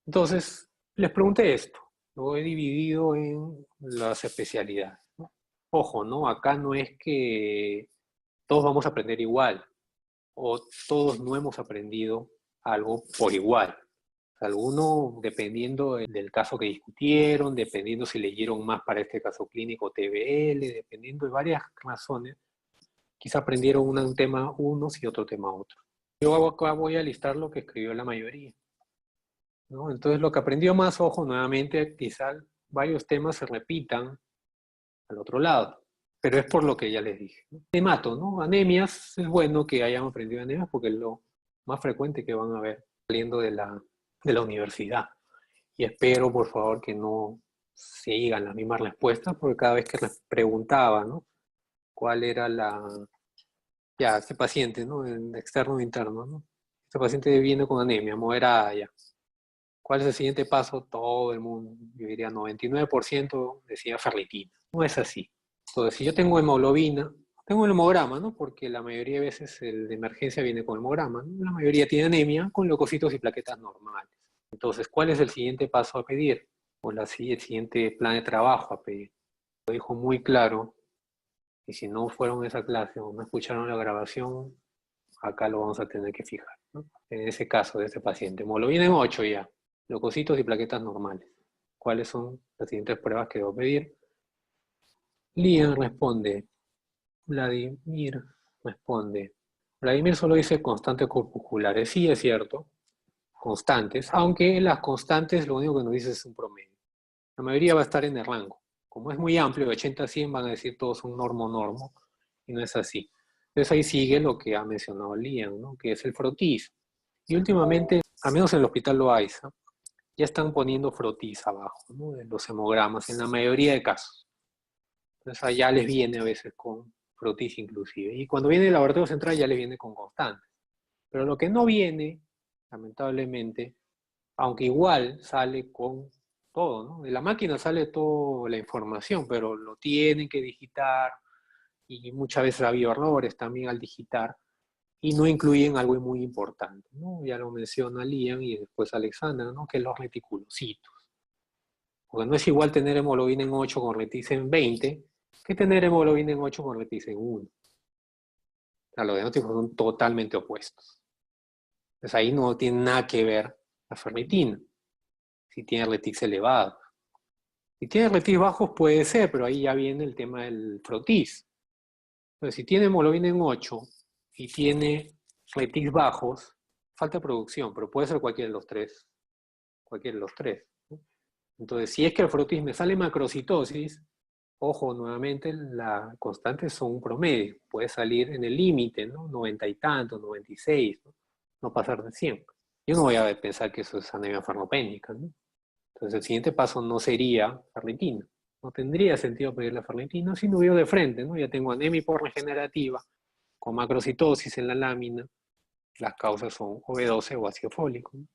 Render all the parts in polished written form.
Entonces, les pregunté esto. Lo he dividido en las especialidades, ¿no? Ojo, ¿no? Acá no es que todos vamos a aprender igual o todos no hemos aprendido algo por igual. Algunos, dependiendo del caso que discutieron, dependiendo si leyeron más para este caso clínico TBL, dependiendo de varias razones, quizá aprendieron un tema unos y otro tema otro. Yo acá voy a listar lo que escribió la mayoría, ¿no? Entonces, lo que aprendió más, ojo, nuevamente, quizá varios temas se repitan al otro lado, pero es por lo que ya les dije, ¿no? Hemato, ¿no? Anemias, es bueno que hayan aprendido anemias porque es lo más frecuente que van a ver saliendo de la universidad. Y espero, por favor, que no sigan las mismas respuestas, porque cada vez que les preguntaba, ¿no? ¿Cuál era ya, este paciente, ¿no? En externo o interno, ¿no? Este paciente viene con anemia moderada ya. ¿Cuál es el siguiente paso? Todo el mundo, yo diría 99% decía ferritina. No es así. Entonces, si yo tengo hemoglobina, tengo el hemograma, ¿no? Porque la mayoría de veces el de emergencia viene con hemograma, ¿no? La mayoría tiene anemia con leucocitos y plaquetas normales. Entonces, ¿cuál es el siguiente paso a pedir? O el siguiente plan de trabajo a pedir. Lo dijo muy claro, y si no fueron a esa clase o no escucharon la grabación, acá lo vamos a tener que fijar, ¿no? En ese caso de este paciente, hemoglobina en 8 ya, leucocitos y plaquetas normales. ¿Cuáles son las siguientes pruebas que debo pedir? Lian responde, Vladimir responde. Vladimir solo dice constantes corpusculares. Sí, es cierto, constantes, aunque las constantes lo único que nos dice es un promedio. La mayoría va a estar en el rango. Como es muy amplio, de 80 a 100 van a decir todos un normo, y no es así. Entonces ahí sigue lo que ha mencionado Lian, ¿no? Que es el frotis. Y últimamente, al menos en el hospital Loaiza, ya están poniendo frotis abajo, ¿no? En los hemogramas, en la mayoría de casos. Entonces allá les viene a veces con frotis inclusive. Y cuando viene el laboratorio central ya les viene con constantes. Pero lo que no viene, lamentablemente, aunque igual sale con todo, ¿no? De la máquina sale toda la información, pero lo tienen que digitar y muchas veces ha habido errores también al digitar y no incluyen algo muy importante, ¿no? Ya lo menciona Liam y después Alexandra, ¿no? Que es los reticulocitos. Porque no es igual tener hemoglobina en 8 con reticen 20 que tener hemoglobina en 8 con reticen 1. O sea, los diagnósticos son totalmente opuestos. Entonces ahí no tiene nada que ver la ferritina, si tiene retix elevado. Si tiene retis bajos puede ser, pero ahí ya viene el tema del frotis. Entonces, si tiene hemoglobina en 8 y tiene retis bajos, falta producción, pero puede ser cualquiera de los tres. Cualquiera de los tres, ¿no? Entonces, si es que el frotis me sale macrocitosis, ojo, nuevamente, la constante son un promedio. Puede salir en el límite, ¿no? 90 y tanto, 96, ¿no? No pasar de 100. Yo no voy a pensar que eso es anemia farmacopénica, ¿no? Entonces, el siguiente paso no sería ferritina. No tendría sentido pedir la ferritina si no veo de frente, ¿no? Ya tengo anemia hiporregenerativa con macrocitosis en la lámina. Las causas son o B12 o ácido fólico, ¿no?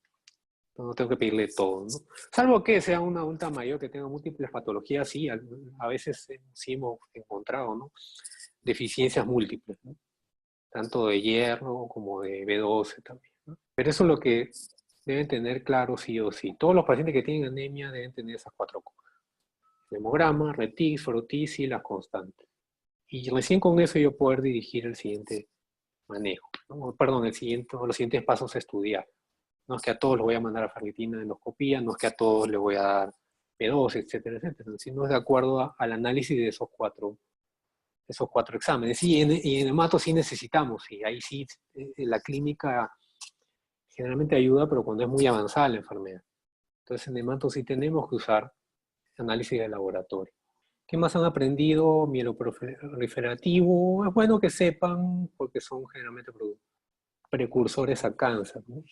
Entonces, no tengo que pedirle todo, ¿no? Salvo que sea una adulta mayor que tenga múltiples patologías, sí, a veces sí hemos encontrado, ¿no? Deficiencias múltiples, ¿no? Tanto de hierro como de B12 también, ¿no? Pero eso es lo que deben tener claro sí o sí. Todos los pacientes que tienen anemia deben tener esas cuatro cosas: hemograma, retis, frotis y las constantes. Y recién con eso yo poder dirigir el siguiente manejo, ¿no? Perdón, los siguientes pasos a estudiar. No es que a todos les voy a mandar a ferritina endoscopía, no es que a todos les voy a dar P2, etcétera, etcétera, sino es de acuerdo al análisis de esos cuatro exámenes. Y en hemato sí necesitamos, y ahí sí la clínica generalmente ayuda, pero cuando es muy avanzada la enfermedad. Entonces en hemato sí tenemos que usar análisis de laboratorio. ¿Qué más han aprendido? Mieloproliferativo. Es bueno que sepan porque son generalmente precursores a cáncer, ¿no?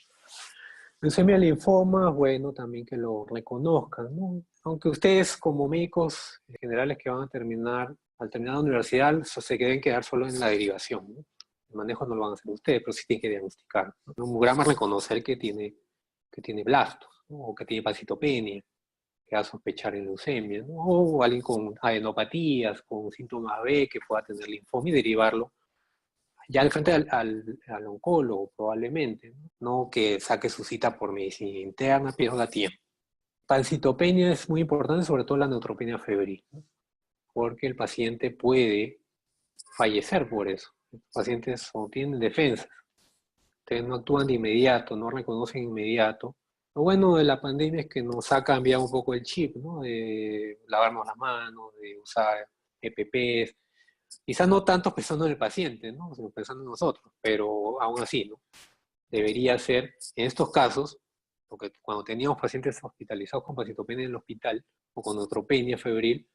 Leucemia linfoma, bueno, también que lo reconozcan, ¿no? Aunque ustedes como médicos generales que van a terminar, al terminar la universidad, se deben quedar solo en la derivación, ¿no? El manejo no lo van a hacer ustedes, pero sí tienen que diagnosticar, ¿no? Un hemograma reconocer que tiene blastos, ¿no? O que tiene pancitopenia, que va a sospechar en leucemia, ¿no? O alguien con adenopatías, con síntomas B que pueda tener linfoma y derivarlo ya al frente al oncólogo probablemente, ¿no? No que saque su cita por medicina interna, pierda tiempo. Pancitopenia es muy importante, sobre todo la neutropenia febril, ¿no? Porque el paciente puede fallecer por eso. Los pacientes no tienen defensas, ustedes no actúan de inmediato, no reconocen de inmediato. Lo bueno de la pandemia es que nos ha cambiado un poco el chip, ¿no? De lavarnos las manos, de usar EPPs, quizás no tanto pensando en el paciente, ¿no? Sino pensando en nosotros, pero aún así, ¿no? Debería ser, en estos casos, porque cuando teníamos pacientes hospitalizados con pancitopenia en el hospital o con neutropenia febril,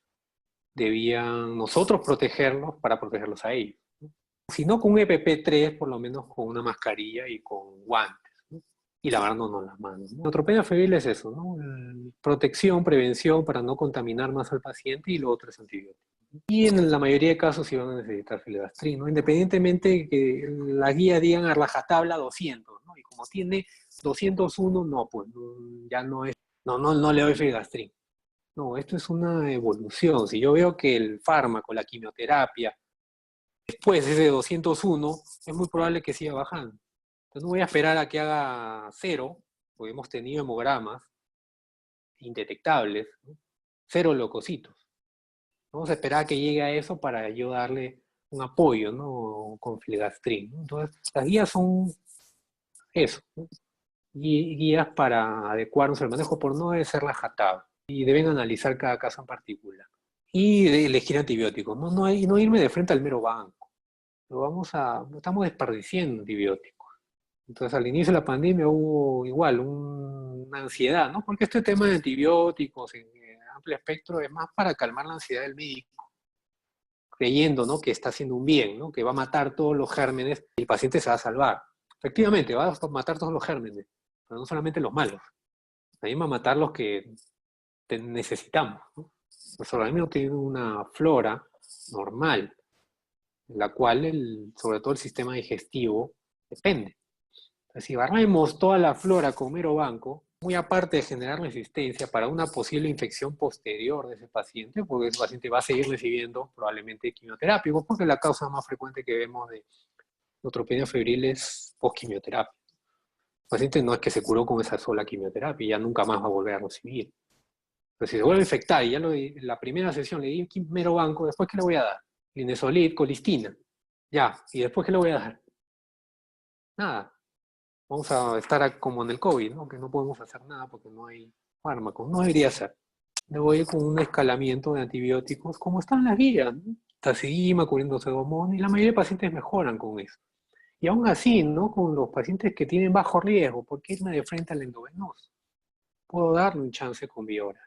debían nosotros protegerlos para protegerlos a ellos, ¿no? Si no con un EPP3, por lo menos con una mascarilla y con guantes, ¿no? Y lavándonos las manos, ¿no? Neutropenia febril es eso, ¿no? Protección, prevención para no contaminar más al paciente y lo otro es antibiótico. Y en la mayoría de casos sí van a necesitar filgrastim, ¿no? Independientemente de que la guía digan a rajatabla 200, ¿no? Y como tiene 201, no, pues ya no es, no le doy filgrastim. No, esto es una evolución. Si yo veo que el fármaco, la quimioterapia, después ese 201, es muy probable que siga bajando. Entonces no voy a esperar a que haga cero, porque hemos tenido hemogramas indetectables, ¿no? Cero leucocitos. Vamos a esperar a que llegue a eso para yo darle un apoyo, ¿no? Con filgrastim, ¿no? Entonces, las guías son eso, ¿no? Guías para adecuarnos al manejo por no ser rajatado. Y deben analizar cada caso en particular. Y de elegir antibióticos, no irme de frente al mero banco. Estamos desperdiciando antibióticos. Entonces, al inicio de la pandemia hubo igual una ansiedad, ¿no? Porque este tema de antibióticos en amplio espectro es más para calmar la ansiedad del médico, creyendo, ¿no? Que está haciendo un bien, ¿no? Que va a matar todos los gérmenes y el paciente se va a salvar. Efectivamente, va a matar todos los gérmenes, pero no solamente los malos. También va a matar los que necesitamos, ¿no? Nuestro organismo tiene una flora normal, en la cual sobre todo el sistema digestivo depende. Entonces, si barremos toda la flora con mero banco, muy aparte de generar resistencia para una posible infección posterior de ese paciente, porque ese paciente va a seguir recibiendo probablemente quimioterapia, porque la causa más frecuente que vemos de neutropenia febril es postquimioterapia. El paciente no es que se curó con esa sola quimioterapia y ya nunca más va a volver a recibir. Pero si se vuelve a infectar y ya la primera sesión le di mero banco, ¿después qué le voy a dar? Linezolid, colistina. Ya, ¿y después qué le voy a dar? Nada. Vamos a estar como en el COVID, ¿no? Que no podemos hacer nada porque no hay fármacos. No debería ser. Debo ir con un escalamiento de antibióticos como están las guías, ¿no? Tazigima, cubriéndose de hormona, y la mayoría de pacientes mejoran con eso. Y aún así, ¿no? Con los pacientes que tienen bajo riesgo, ¿por qué irme de frente al endovenoso? Puedo darle un chance con vía oral.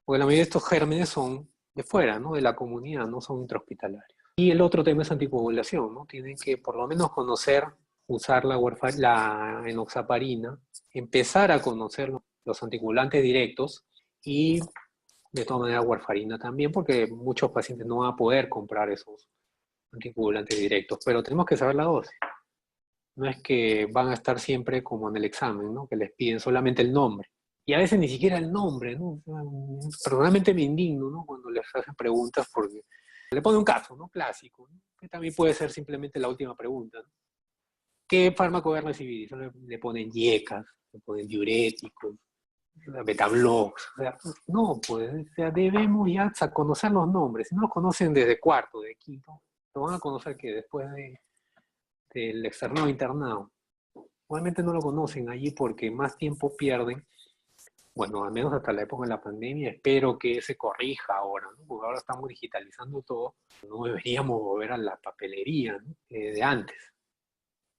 Porque la mayoría de estos gérmenes son de fuera, ¿no? De la comunidad, no son intrahospitalarios. Y el otro tema es anticoagulación, ¿no? Tienen que por lo menos conocer, usar la enoxaparina, empezar a conocer los anticoagulantes directos y de todas maneras warfarina también, porque muchos pacientes no van a poder comprar esos anticoagulantes directos, pero tenemos que saber la dosis. No es que van a estar siempre como en el examen, ¿no? Que les piden solamente el nombre. Y a veces ni siquiera el nombre, ¿no? Personalmente me indigno, ¿no? Cuando les hacen preguntas porque le pone un caso, ¿no? Clásico, ¿no? Que también puede ser simplemente la última pregunta, ¿no? ¿Qué fármaco voy a recibir? Y solo le ponen IECAS, le ponen diuréticos, Betablox. O sea, no, pues, o sea, debemos ya conocer los nombres. Si no los conocen desde cuarto, de quinto, lo van a conocer que después del externado internado. Obviamente no lo conocen allí porque más tiempo pierden. Bueno, al menos hasta la época de la pandemia, espero que se corrija ahora, ¿no? Porque ahora estamos digitalizando todo, no deberíamos volver a la papelería, ¿no? De antes,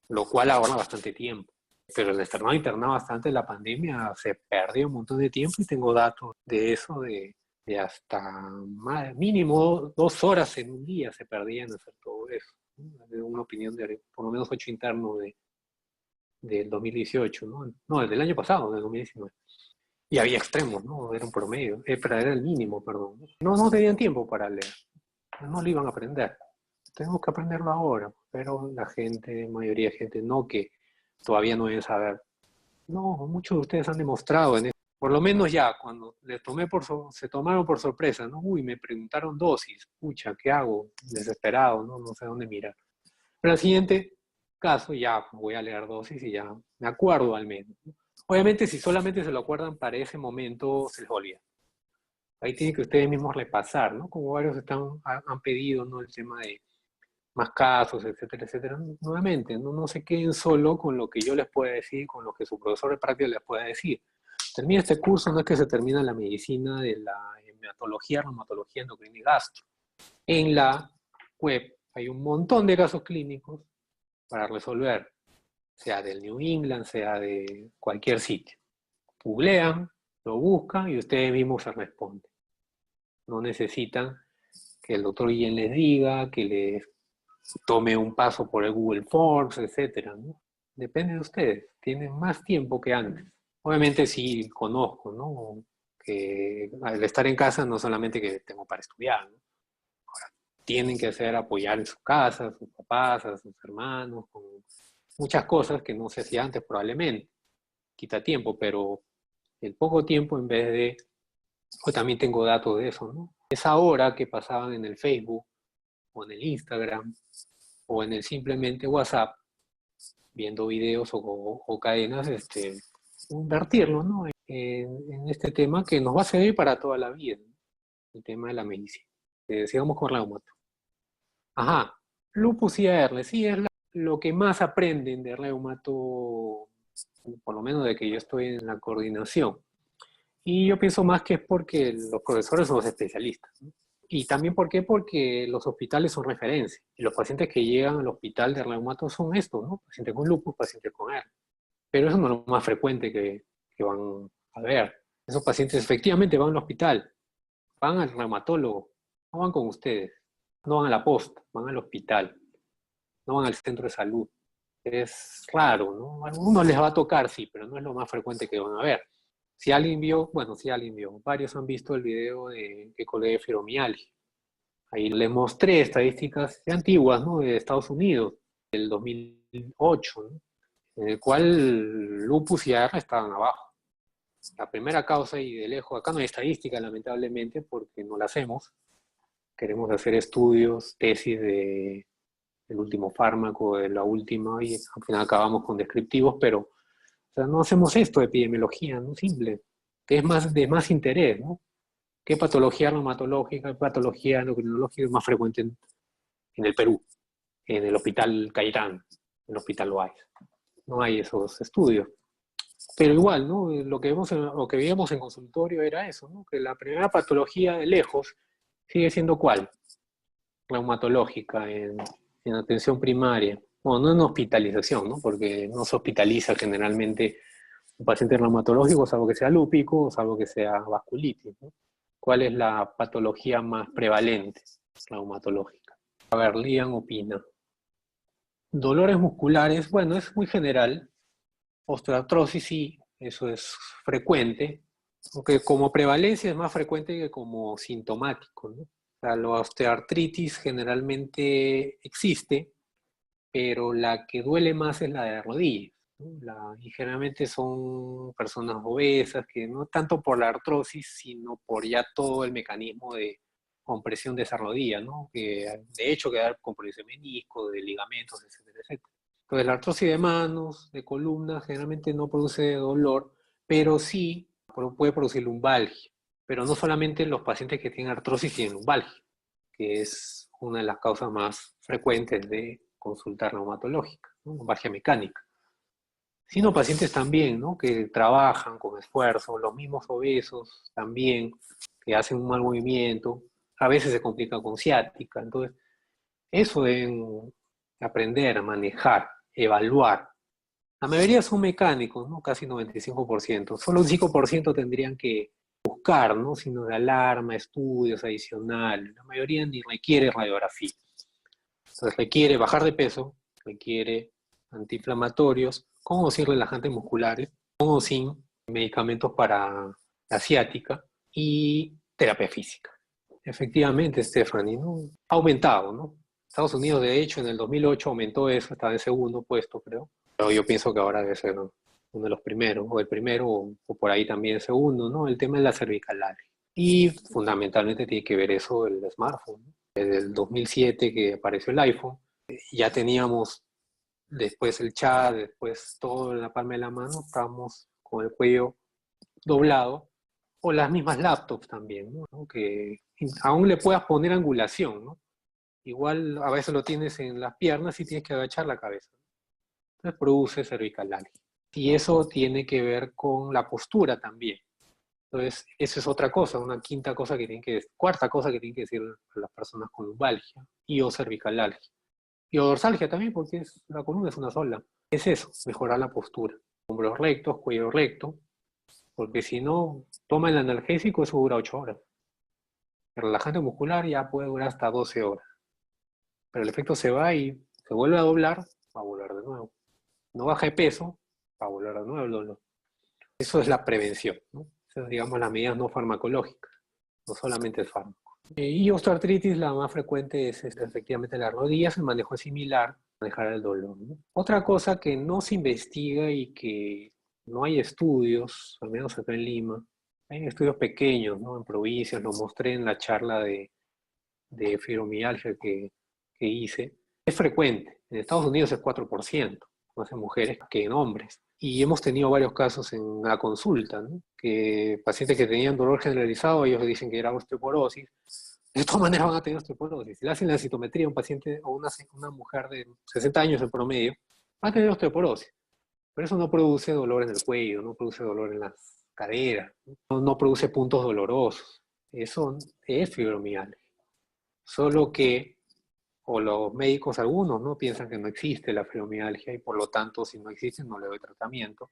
lo cual ahorra bastante tiempo. Pero el externado internado bastante de la pandemia se perdió un montón de tiempo y tengo datos de eso, de hasta mínimo 2 horas en un día se perdían hacer todo eso, ¿no? De una opinión de por lo menos 8 internos del 2018, ¿no? No, del año pasado, del 2019. Y había extremos, ¿no? Era un promedio, era el mínimo, perdón. No tenían tiempo para leer, no lo iban a aprender. Tenemos que aprenderlo ahora, pero la gente, mayoría de gente, no que todavía no deben saber. No, muchos de ustedes han demostrado en eso. Por lo menos ya, cuando se tomaron por sorpresa, ¿no? Uy, me preguntaron dosis, pucha, ¿qué hago? Desesperado, ¿no? No sé dónde mirar. Pero el siguiente caso ya voy a leer dosis y ya me acuerdo al menos, ¿no? Obviamente, si solamente se lo acuerdan para ese momento, se les olvida. Ahí tienen que ustedes mismos repasar, ¿no? Como varios han pedido, ¿no? El tema de más casos, etcétera, etcétera. Nuevamente, no se queden solo con lo que yo les pueda decir, con lo que su profesor de práctica les pueda decir. Termina este curso, no es que se termina la medicina de la hematología, reumatología, endocrina y gastro. En la web hay un montón de casos clínicos para resolver, sea del New England, sea de cualquier sitio. Googlean, lo buscan y ustedes mismos se responden. No necesitan que el doctor Guillén les diga, que les tome un paso por el Google Forms, etcétera, ¿no? Depende de ustedes, tienen más tiempo que antes. Obviamente sí conozco, ¿no? Que al estar en casa no solamente que tengo para estudiar, ¿no? Tienen que hacer apoyar en su casa, a sus papás, a sus hermanos, con muchas cosas que no se hacía antes probablemente. Quita tiempo, pero el poco tiempo en vez de... Yo también tengo datos de eso, ¿no? Esa hora que pasaban en el Facebook o en el Instagram o en el simplemente WhatsApp, viendo videos o cadenas, invertirlo, ¿no? En este tema que nos va a servir para toda la vida, ¿no? El tema de la medicina. Sigamos con reumato. Ajá, lupus y AR, sí, es lo que más aprenden de reumato, por lo menos de que yo estoy en la coordinación. Y yo pienso más que es porque los profesores son los especialistas, ¿no? Y también, ¿por qué? Porque los hospitales son referencia. Y los pacientes que llegan al hospital de reumato son estos, ¿no? Pacientes con lupus, pacientes con AR. Pero eso no es lo más frecuente que van a ver. Esos pacientes efectivamente van al hospital, van al reumatólogo, no van con ustedes, no van a la posta, van al hospital, no van al centro de salud. Es raro, ¿no? A algunos les va a tocar, sí, pero no es lo más frecuente que van a ver. Si alguien vio, bueno, si alguien vio, varios han visto el video que colgué de fibromialgia. Ahí les mostré estadísticas antiguas, ¿no? De Estados Unidos, del 2008, ¿no? En el cual lupus y AR estaban abajo. La primera causa, y de lejos, acá no hay estadística, lamentablemente, porque no la hacemos. Queremos hacer estudios, tesis del último fármaco, de la última, y al final acabamos con descriptivos, pero o sea, no hacemos esto de epidemiología, ¿no? Simple, que es más de más interés, ¿no? ¿Qué patología reumatológica, qué patología endocrinológica es más frecuente en el Perú? En el Hospital Cairán, en el Hospital Loaiza. No hay esos estudios. Pero igual, ¿no? Lo que veíamos en consultorio era eso, ¿no? Que la primera patología de lejos sigue siendo ¿cuál? Reumatológica en atención primaria. Bueno, no en hospitalización, ¿no? Porque no se hospitaliza generalmente un paciente reumatológico, salvo que sea lúpico o salvo que sea vasculitis, ¿no? ¿Cuál es la patología más prevalente reumatológica? A ver, Lian opina. Dolores musculares, bueno, es muy general. Osteoartrosis sí, eso es frecuente, aunque como prevalencia es más frecuente que como sintomático, ¿no? O sea, la osteoartritis generalmente existe, pero la que duele más es la de rodillas, ¿no? Y generalmente son personas obesas, que no tanto por la artrosis, sino por ya todo el mecanismo de compresión de esa rodilla, ¿no? Que de hecho queda compresión de menisco, de ligamentos, etcétera, etcétera. Entonces la artrosis de manos, de columna, generalmente no produce dolor, pero sí puede producir lumbalgia. Pero no solamente los pacientes que tienen artrosis tienen lumbalgia, que es una de las causas más frecuentes de consulta reumatológica, ¿no? Lumbalgia mecánica. Sino pacientes también, ¿no? Que trabajan con esfuerzo, los mismos obesos también, que hacen un mal movimiento, a veces se complica con ciática. Entonces, eso deben aprender a manejar, evaluar. La mayoría son mecánicos, ¿no? Casi 95%. Solo un 5% tendrían que buscar, ¿no? Signos de alarma, estudios adicionales. La mayoría ni requiere radiografía. Entonces requiere bajar de peso, requiere antiinflamatorios, con o sin relajantes musculares, con o sin medicamentos para la ciática y terapia física. Efectivamente, Stephanie, ¿no? Ha aumentado, ¿no? Estados Unidos, de hecho, en el 2008 aumentó eso, estaba en segundo puesto, creo. Pero yo pienso que ahora debe ser uno de los primeros, o el primero, o por ahí también el segundo, ¿no? El tema de la cervicalaria. Y fundamentalmente tiene que ver eso el smartphone, ¿no? Desde el 2007 que apareció el iPhone, Ya teníamos después el chat, después todo en la palma de la mano, estábamos con el cuello doblado, o las mismas laptops también, ¿no? Que aún le puedas poner angulación, ¿no? Igual a veces lo tienes en las piernas y tienes que agachar la cabeza. Entonces produce cervicalgia. Y eso tiene que ver con la postura también. Entonces, eso es otra cosa, una quinta cosa que tienen que, cuarta cosa que tienen que decir a las personas con lumbalgia y o cervicalalgia. Y o dorsalgia también, porque la columna es una sola. Es eso, mejorar la postura. Hombros rectos, cuello recto, porque si no, toma el analgésico, eso dura 8 horas. El relajante muscular ya puede durar hasta 12 horas. Pero el efecto se va y se vuelve a doblar, va a volver de nuevo. No baja de peso, va a volver de nuevo el dolor. Eso es la prevención, ¿no? Esas, digamos, las medidas no farmacológicas, no solamente el fármaco. Y osteoartritis, la más frecuente es efectivamente las rodillas, el manejo es similar, manejar el dolor, ¿no? Otra cosa que no se investiga y que no hay estudios, al menos acá en Lima, hay estudios pequeños, ¿no? En provincias, lo mostré en la charla de fibromialgia que hice, es frecuente. En Estados Unidos es 4%, más en mujeres que en hombres. Y hemos tenido varios casos en la consulta, ¿no? Que pacientes que tenían dolor generalizado, ellos dicen que era osteoporosis. De todas maneras van a tener osteoporosis. Si le hacen la citometría a un paciente o una mujer de 60 años en promedio, va a tener osteoporosis. Pero eso no produce dolor en el cuello, no produce dolor en las caderas, no produce puntos dolorosos. Eso es fibromialgia. Solo que, o los médicos algunos, ¿no? Piensan que no existe la fibromialgia y por lo tanto, si no existe, no le doy tratamiento.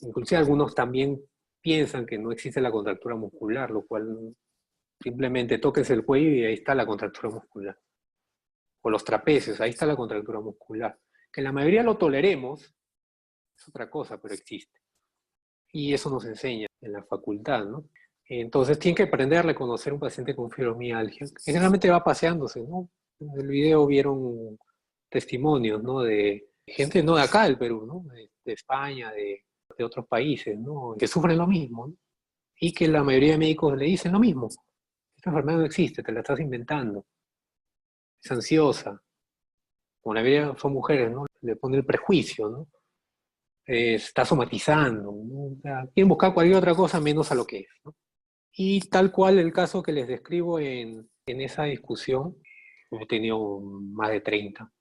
Inclusive algunos también piensan que no existe la contractura muscular, lo cual simplemente toques el cuello y ahí está la contractura muscular. O los trapecios, ahí está la contractura muscular. Que la mayoría lo toleremos, es otra cosa, pero existe. Y eso nos enseña en la facultad, ¿no? Entonces tienen que aprender a reconocer un paciente con fibromialgia. Generalmente va paseándose, ¿no? En el video vieron testimonios, ¿no? De gente no de acá del Perú, ¿no? De España, de otros países, ¿no? Que sufren lo mismo, ¿no? Y que la mayoría de médicos le dicen lo mismo. Esta enfermedad no existe, te la estás inventando. Es ansiosa. Como la mayoría son mujeres, ¿no? Le pone el prejuicio, ¿no? Está somatizando, ¿no? O sea, quieren buscar cualquier otra cosa menos a lo que es, ¿no? Y tal cual el caso que les describo en esa discusión, he tenido más de 30,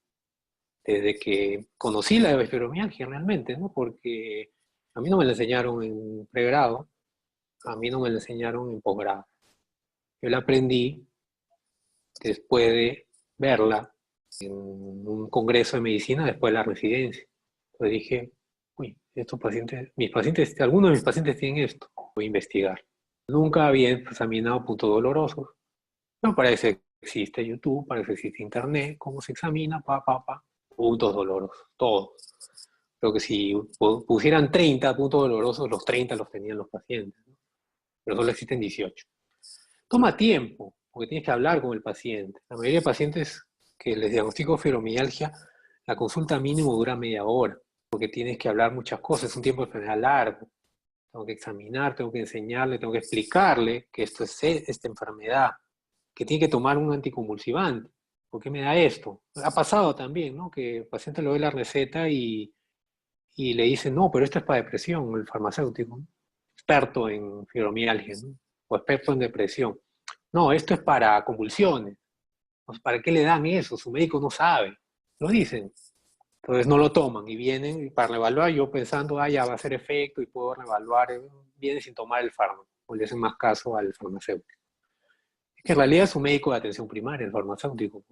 desde que conocí la fibromialgia realmente, ¿no? Porque a mí no me la enseñaron en pregrado, a mí no me la enseñaron en posgrado. Yo la aprendí después de verla en un congreso de medicina después de la residencia. Entonces dije, uy, estos pacientes, algunos de mis pacientes tienen esto, voy a investigar. Nunca había examinado puntos dolorosos. No, parece que existe YouTube, parece que existe Internet, cómo se examina, puntos dolorosos, todos. Creo que si pusieran 30 puntos dolorosos, los 30 los tenían los pacientes, ¿no? Pero solo existen 18. Toma tiempo, porque tienes que hablar con el paciente. La mayoría de pacientes que les diagnostico fibromialgia, la consulta mínimo dura media hora, porque tienes que hablar muchas cosas, es un tiempo de enfermedad largo. Tengo que examinar, tengo que enseñarle, tengo que explicarle que esto es esta enfermedad, que tiene que tomar un anticonvulsivante. ¿Por qué me da esto? Ha pasado también, ¿no? Que el paciente le doy la receta y le dice, no, pero esto es para depresión, el farmacéutico, ¿no? Experto en fibromialgia, ¿no? O experto en depresión. No, esto es para convulsiones. Pues, ¿para qué le dan eso? Su médico no sabe. Lo dicen. Entonces no lo toman y vienen para reevaluar, yo pensando, ah, ya va a hacer efecto y puedo reevaluar, vienen sin tomar el fármaco, o le hacen más caso al farmacéutico. Es que en realidad es un médico de atención primaria, el farmacéutico.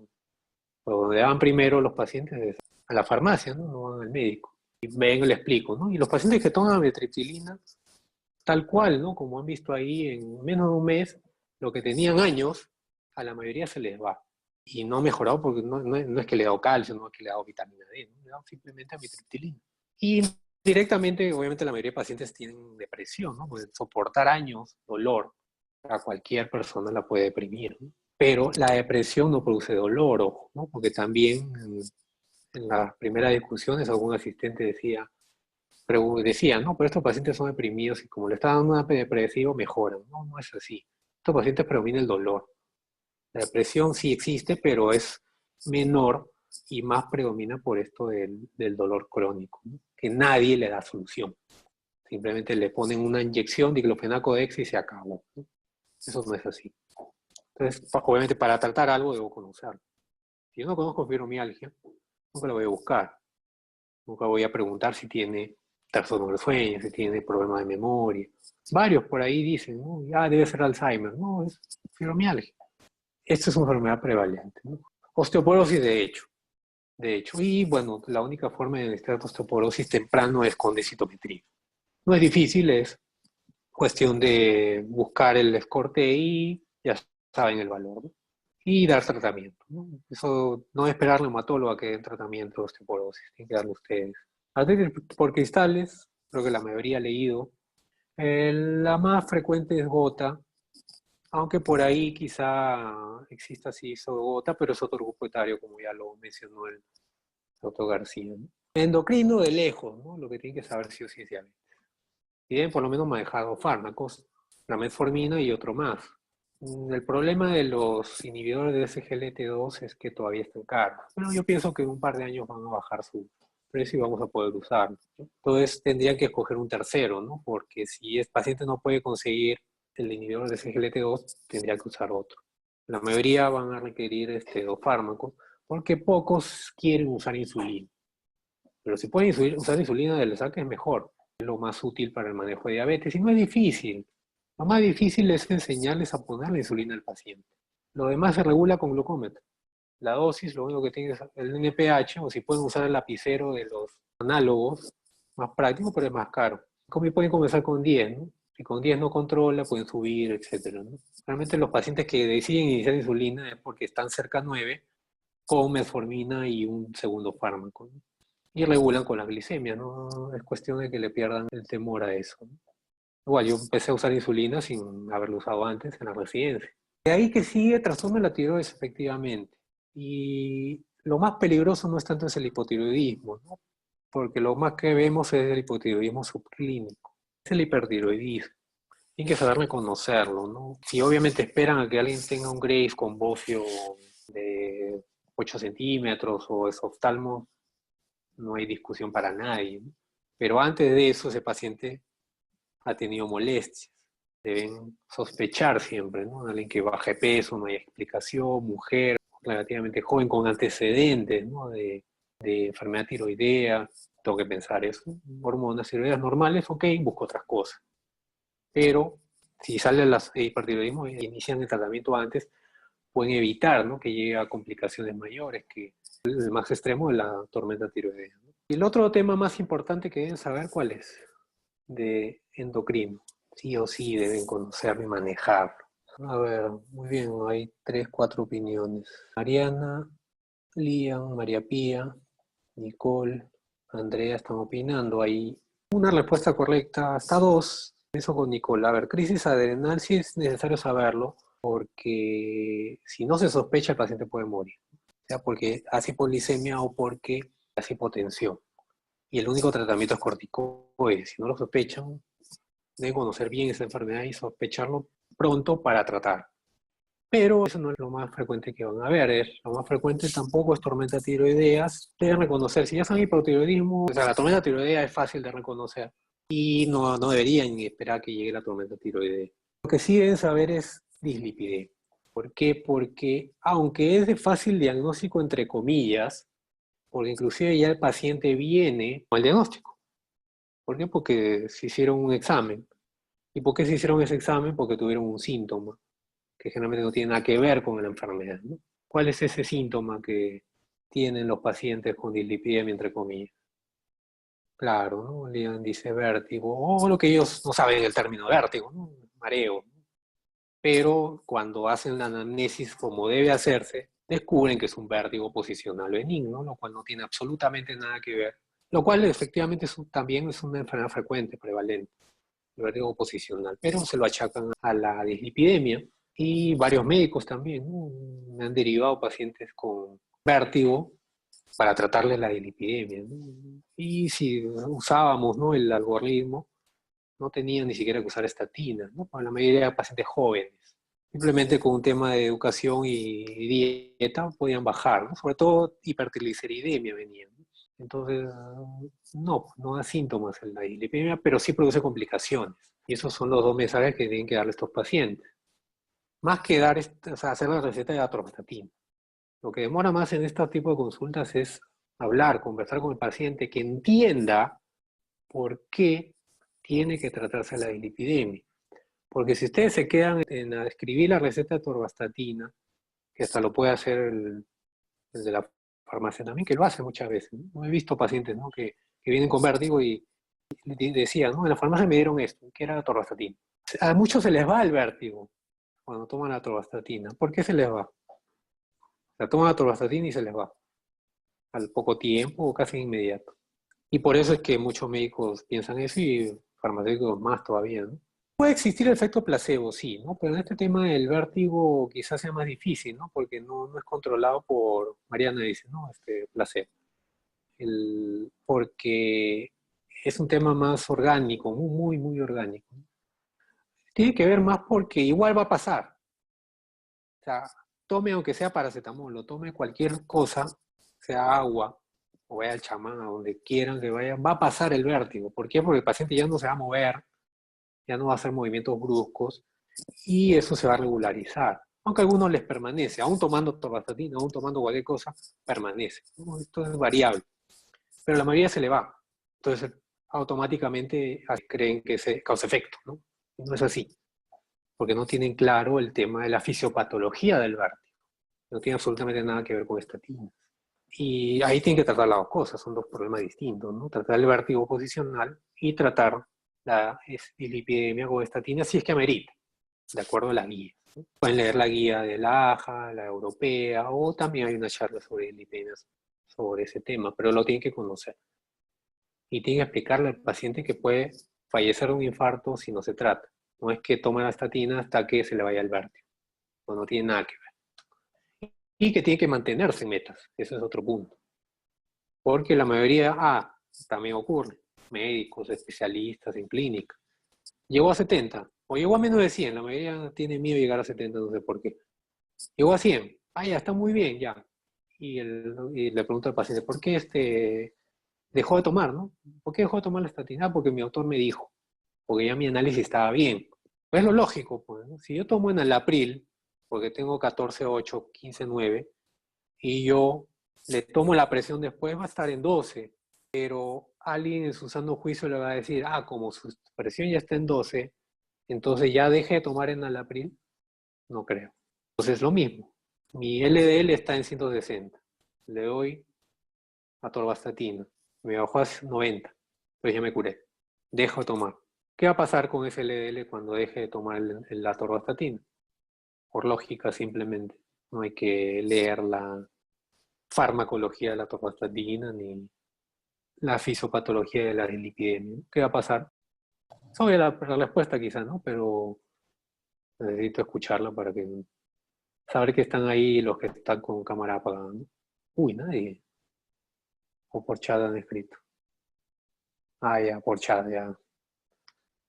O donde van primero los pacientes es a la farmacia, ¿no? No van al médico. Y ven, le explico, ¿no? Y los pacientes que toman amitriptilina, tal cual, ¿no? Como han visto ahí, en menos de un mes, lo que tenían años, a la mayoría se les va. Y no ha mejorado porque no es que le ha dado calcio, no es que le ha dado vitamina D, ¿no? Le ha dado simplemente amitriptilina. Y directamente, obviamente, la mayoría de pacientes tienen depresión, ¿no? Porque soportar años, dolor, a cualquier persona la puede deprimir, ¿no? Pero la depresión no produce dolor, ojo, ¿no? Porque también en las primeras discusiones algún asistente decía, no, pero estos pacientes son deprimidos y como le están dando un antidepresivo mejoran. No, no es así. Estos pacientes previenen el dolor. La depresión sí existe, pero es menor y más predomina por esto del dolor crónico, ¿no? Que nadie le da solución. Simplemente le ponen una inyección de diclofenaco Dex y se acabó, ¿no? Eso no es así. Entonces, obviamente para tratar algo debo conocerlo. Si yo no conozco fibromialgia, nunca lo voy a buscar. Nunca voy a preguntar si tiene trastorno del sueño, si tiene problemas de memoria. Varios por ahí dicen, ¿no? Debe ser Alzheimer. No, es fibromialgia. Esta es una enfermedad prevalente, ¿no? Osteoporosis, de hecho. De hecho, y bueno, la única forma de detectar osteoporosis temprano es con densitometría. No es difícil, es cuestión de buscar el score y ya saben el valor, ¿no? Y dar tratamiento, ¿no? Eso no es esperar al reumatólogo a que den tratamiento de osteoporosis, tienen que darle ustedes. Artritis por cristales, creo que la mayoría ha leído. La más frecuente es gota, aunque por ahí quizá exista sí gota, pero es otro grupo etario, como ya lo mencionó el doctor García, ¿no? Endocrino de lejos, ¿no? Lo que tienen que saber sí o sí es diabetes. Tienen por lo menos manejado fármacos, la metformina y otro más. El problema de los inhibidores de SGLT2 es que todavía están caros. Bueno, yo pienso que en un par de años van a bajar su precio y vamos a poder usarlo, ¿no? Entonces tendrían que escoger un tercero, ¿no? Porque si el paciente no puede conseguir el inhibidor de SGLT2, tendría que usar otro. La mayoría van a requerir dos fármacos porque pocos quieren usar insulina. Pero si pueden usar insulina del saque es mejor. Es lo más útil para el manejo de diabetes y no es difícil. Lo más difícil es enseñarles a poner la insulina al paciente. Lo demás se regula con glucómetro. La dosis, lo único que tiene es el NPH, o si pueden usar el lapicero de los análogos, más práctico, pero es más caro. Como pueden comenzar con 10, ¿no? Si con 10 no controla, pueden subir, etcétera, ¿no? Realmente los pacientes que deciden iniciar insulina es porque están cerca a 9, con metformina y un segundo fármaco, ¿no? Y regulan con la glicemia, ¿no? Es cuestión de que le pierdan el temor a eso, ¿no? Igual, yo empecé a usar insulina sin haberlo usado antes en la residencia. De ahí que sigue trastorno de la tiroides, efectivamente. Y lo más peligroso no es tanto el hipotiroidismo, ¿no? Porque lo más que vemos es el hipotiroidismo subclínico. Es el hipertiroidismo. Tienen que saber reconocerlo, ¿no? Si obviamente esperan a que alguien tenga un Graves con bocio de 8 centímetros o esoftalmo, no hay discusión para nadie, ¿no? Pero antes de eso, ese paciente ha tenido molestias. Deben sospechar siempre, ¿no? Alguien que baje peso, no hay explicación, mujer relativamente joven con antecedentes, ¿no? de enfermedad tiroidea, tengo que pensar eso. Hormonas tiroideas normales, ok, busco otras cosas. Pero si sale el hipertiroidismo e inician el tratamiento antes, pueden evitar, ¿no? Que llegue a complicaciones mayores, que el más extremo es la tormenta tiroidea, ¿no? Y el otro tema más importante que deben saber, ¿cuál es? De endocrino. Sí o sí deben conocerlo y manejarlo. A ver, muy bien, hay 3, 4 opiniones. Mariana, Lian, María Pía, Nicole, Andrea están opinando. Hay una respuesta correcta, hasta 2. Eso con Nicole. A ver, crisis adrenal sí es necesario saberlo, porque si no se sospecha el paciente puede morir. O sea, porque hace hipolicemia o porque hace hipotensión. Y el único tratamiento es corticoides. Si no lo sospechan, deben conocer bien esa enfermedad y sospecharlo pronto para tratar. Pero eso no es lo más frecuente que van a ver. Lo más frecuente tampoco es tormenta tiroideas. Deben reconocer, si ya saben hipotiroidismo, o sea, la tormenta tiroidea es fácil de reconocer y no deberían esperar que llegue la tormenta tiroidea. Lo que sí deben saber es dislipidemia. ¿Por qué? Porque aunque es de fácil diagnóstico, entre comillas, porque inclusive ya el paciente viene con el diagnóstico. ¿Por qué? Porque se hicieron un examen. ¿Y por qué se hicieron ese examen? Porque tuvieron un síntoma que generalmente no tiene nada que ver con la enfermedad, ¿no? ¿Cuál es ese síntoma que tienen los pacientes con dislipidemia, entre comillas? Claro, ¿no? Leon dice vértigo, o lo que ellos no saben el término vértigo, ¿no? Mareo. Pero cuando hacen la anamnesis como debe hacerse, descubren que es un vértigo posicional benigno, lo cual no tiene absolutamente nada que ver. Lo cual efectivamente también es una enfermedad frecuente, prevalente, el vértigo posicional, pero se lo achacan a la dislipidemia. Y varios médicos también, ¿no? Me han derivado pacientes con vértigo para tratarles la dislipidemia, ¿no? Y si usábamos, ¿no? el algoritmo, no tenían ni siquiera que usar estatinas, ¿no? Para la mayoría de pacientes jóvenes. Simplemente con un tema de educación y dieta podían bajar, ¿no? Sobre todo hipertrigliceridemia venía, ¿no? Entonces, no da síntomas en la dislipidemia, pero sí produce complicaciones. Y esos son los dos mensajes que tienen que darle estos pacientes. Más que dar, o sea, hacer la receta de atorvastatina. Lo que demora más en este tipo de consultas es hablar, conversar con el paciente, que entienda por qué tiene que tratarse la dislipidemia. Porque si ustedes se quedan en a escribir la receta de atorvastatina, que hasta lo puede hacer el de la farmacia también, que lo hace muchas veces, ¿no? He visto pacientes, ¿no?, que vienen con vértigo y decían, ¿no?, en la farmacia me dieron esto, que era atorvastatina. A muchos se les va el vértigo cuando toman la atorvastatina. ¿Por qué se les va? La toman la atorvastatina y se les va al poco tiempo o casi inmediato. Y por eso es que muchos médicos piensan eso y farmacéuticos más todavía, ¿no? Puede existir el efecto placebo, sí, ¿no? Pero en este tema del vértigo quizás sea más difícil, ¿no? Porque no es controlado por, Mariana dice, ¿no? Placebo. Porque es un tema más orgánico, muy orgánico. Tiene que ver más porque igual va a pasar. O sea, tome aunque sea paracetamol, o tome cualquier cosa, sea agua, o vaya al chamán, a donde quieran que vaya, va a pasar el vértigo. ¿Por qué? Porque el paciente ya no se va a mover, ya no va a hacer movimientos bruscos, y eso se va a regularizar. Aunque a algunos les permanece, aún tomando torvastatina, aún tomando cualquier cosa, permanece, ¿no? Esto es variable. Pero la mayoría se le va. Entonces, automáticamente creen que se causa efecto, ¿no? No es así, porque no tienen claro el tema de la fisiopatología del vértigo. No tiene absolutamente nada que ver con estatinas. Y ahí tienen que tratar las dos cosas, son dos problemas distintos, ¿no? Tratar el vértigo posicional y tratar la dislipidemia con estatina si es que amerita, de acuerdo a la guía. Pueden leer la guía de la AJA, la europea, o también hay una charla sobre dislipidemias sobre ese tema, pero lo tienen que conocer. Y tienen que explicarle al paciente que puede fallecer de un infarto si no se trata. No es que tome la estatina hasta que se le vaya el vértigo. No tiene nada que ver. Y que tiene que mantenerse en metas. Eso es otro punto. Porque la mayoría, también ocurre, médicos, especialistas en clínica, llegó a 70, o llegó a menos de 100, la mayoría tiene miedo de llegar a 70, no sé por qué. Llegó a 100, ya está muy bien, ya. Y le pregunto al paciente, ¿por qué dejó de tomar, no? ¿Por qué dejó de tomar la estatina? Porque mi autor me dijo, porque ya mi análisis estaba bien. Pues es lo lógico, pues, ¿no? Si yo tomo en el april, porque tengo 14,8, 15,9, y yo le tomo la presión después, va a estar en 12. Pero alguien en su sano juicio le va a decir, como su presión ya está en 12, entonces ya deje de tomar enalapril. No creo. Entonces es lo mismo. Mi LDL está en 160. Le doy atorvastatina. Me bajó a 90. Pues ya me curé. Dejo de tomar. ¿Qué va a pasar con ese LDL cuando deje de tomar la atorvastatina? Por lógica, simplemente. No hay que leer la farmacología de la atorvastatina ni la fisiopatología de la dislipidemia. ¿Qué va a pasar? Sabe la respuesta quizás, ¿no? Pero necesito escucharla para saber que están ahí los que están con cámara apagada, ¿no? Uy, nadie. O por chat han escrito. Ya, por chat, ya.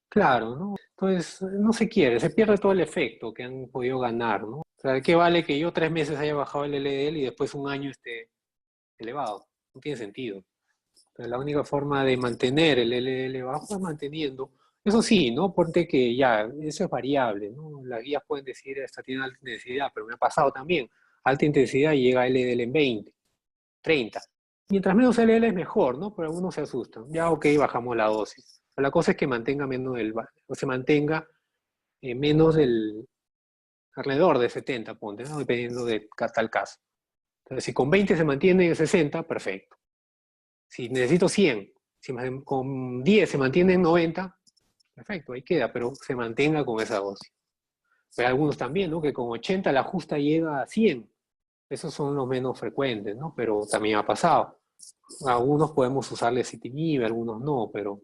Claro, ¿no? Entonces, no se quiere, se pierde todo el efecto que han podido ganar, ¿no? O sea, ¿de qué vale que yo 3 meses haya bajado el LDL y después un año esté elevado? No tiene sentido. Entonces, la única forma de mantener el LDL bajo es manteniendo. Eso sí, ¿no? Ponte que ya, eso es variable, ¿no? Las guías pueden decir, esta tiene alta intensidad, pero me ha pasado también. Alta intensidad y llega LDL en 20, 30. Mientras menos LDL es mejor, ¿no? Pero algunos se asustan. Ya, ok, bajamos la dosis. Pero la cosa es que mantenga menos o se mantenga menos alrededor de 70, ponte, ¿no? Dependiendo de tal caso. Entonces, si con 20 se mantiene en 60, perfecto. Si necesito 100, si con 10 se mantiene en 90, perfecto, ahí queda, pero se mantenga con esa dosis. Pero hay algunos también, ¿no? Que con 80 la justa llega a 100. Esos son los menos frecuentes, ¿no? Pero también ha pasado. Algunos podemos usar lecitinib, algunos no, pero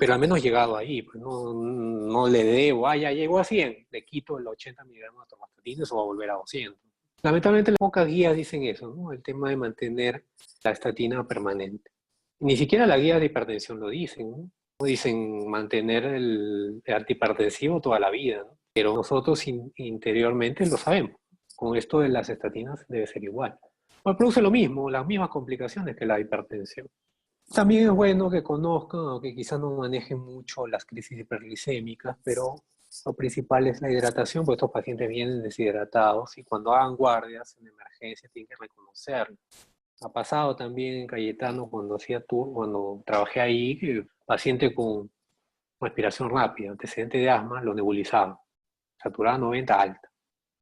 al menos llegado ahí, pues no le debo, ya llegó a 100, le quito el 80 miligramos de atorvastatina, eso va a volver a 200. Lamentablemente las pocas guías dicen eso, ¿no? El tema de mantener la estatina permanente. Ni siquiera la guía de hipertensión lo dicen, ¿no? No dicen mantener el antihipertensivo toda la vida, ¿no? pero nosotros interiormente lo sabemos. Con esto de las estatinas debe ser igual. Pues produce lo mismo, las mismas complicaciones que la hipertensión. También es bueno que conozcan, aunque quizás no manejen mucho las crisis hiperglicémicas, pero lo principal es la hidratación, porque estos pacientes vienen deshidratados y cuando hagan guardias en emergencia tienen que reconocerlo. Ha pasado también en Cayetano cuando cuando trabajé ahí, que paciente con respiración rápida, antecedente de asma, lo nebulizaba, saturada 90 alta.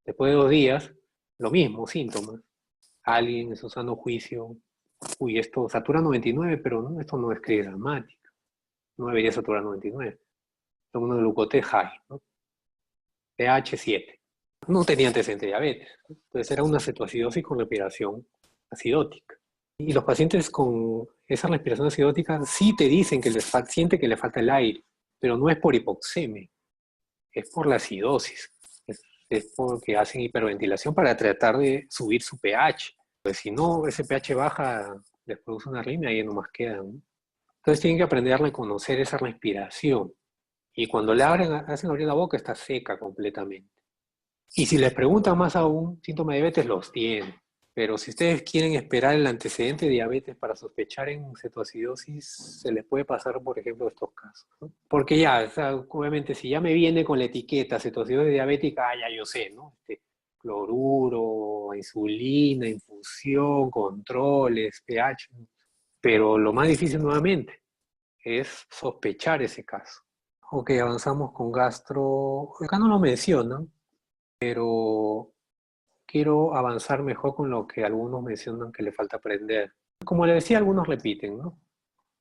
Después de 2 días, lo mismo, síntomas. Alguien en su sano juicio, uy, esto satura 99, pero no, esto no es crisis dramática, no debería saturar 99. Tengo una glucote high, ¿no? pH 7. No tenía antecedente de diabetes, ¿no? Entonces era una cetoacidosis con respiración acidótica. Y los pacientes con esa respiración acidótica sí te dicen que siente que le falta el aire, pero no es por hipoxemia, es por la acidosis. Es porque hacen hiperventilación para tratar de subir su pH. Pues si no, ese pH baja, les produce una arritmia y no más quedan, ¿no? Entonces tienen que aprender a reconocer esa respiración. Y cuando le hacen abrir la boca, está seca completamente. Y si les preguntan más aún, síntomas de diabetes los tienen. Pero si ustedes quieren esperar el antecedente de diabetes para sospechar en cetoacidosis, se les puede pasar, por ejemplo, estos casos, ¿no? Porque ya, o sea, obviamente, si ya me viene con la etiqueta cetoacidosis diabética, ya yo sé, ¿no? Cloruro, insulina, infusión, controles, pH. Pero lo más difícil nuevamente es sospechar ese caso. Ok, avanzamos con gastro. Acá no lo mencionan, pero quiero avanzar mejor con lo que algunos mencionan que le falta aprender. Como le decía, algunos repiten, ¿no?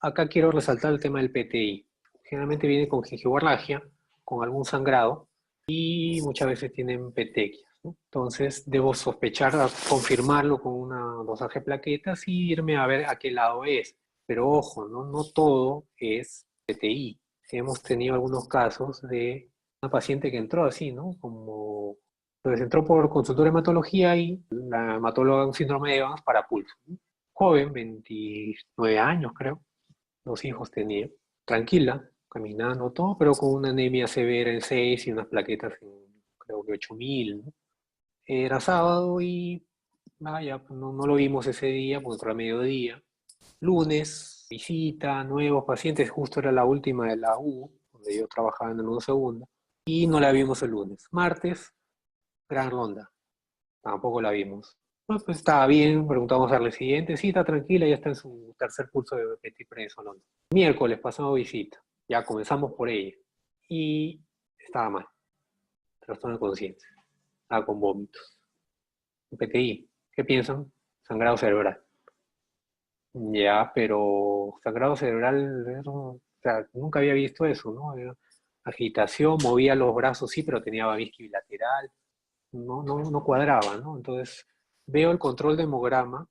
Acá quiero resaltar el tema del PTI. Generalmente viene con gingivorragia, con algún sangrado, y muchas veces tienen petequias, ¿no? Entonces, debo sospechar, confirmarlo con una dosaje de plaquetas y irme a ver a qué lado es. Pero ojo, ¿no? No todo es PTI. Hemos tenido algunos casos de una paciente que entró así, ¿no? Como entonces entró por consultorio de hematología y la hematóloga un síndrome de Evans para pulso, ¿no? Joven, 29 años creo, 2 hijos tenía, tranquila, caminando, todo, pero con una anemia severa en 6 y unas plaquetas en creo que 8000, ¿no? Era sábado y vaya, no lo vimos ese día porque entró a mediodía. Lunes, visita, nuevos pacientes, justo era la última de la U, donde yo trabajaba en el 1 segundo, y no la vimos el lunes. Martes, gran ronda, tampoco la vimos. Bueno, pues estaba bien, preguntamos al siguiente, sí, está tranquila, ya está en su tercer curso de petit prednisolona. Miércoles pasamos visita, ya comenzamos por ella, y estaba mal, trastorno de conciencia, estaba con vómitos. PTI, ¿qué piensan? Sangrado cerebral. Ya, pero sangrado cerebral, o sea, nunca había visto eso, ¿no? Agitación, movía los brazos, sí, pero tenía babisqui bilateral, no cuadraba, ¿no? Entonces, veo el control de hemograma,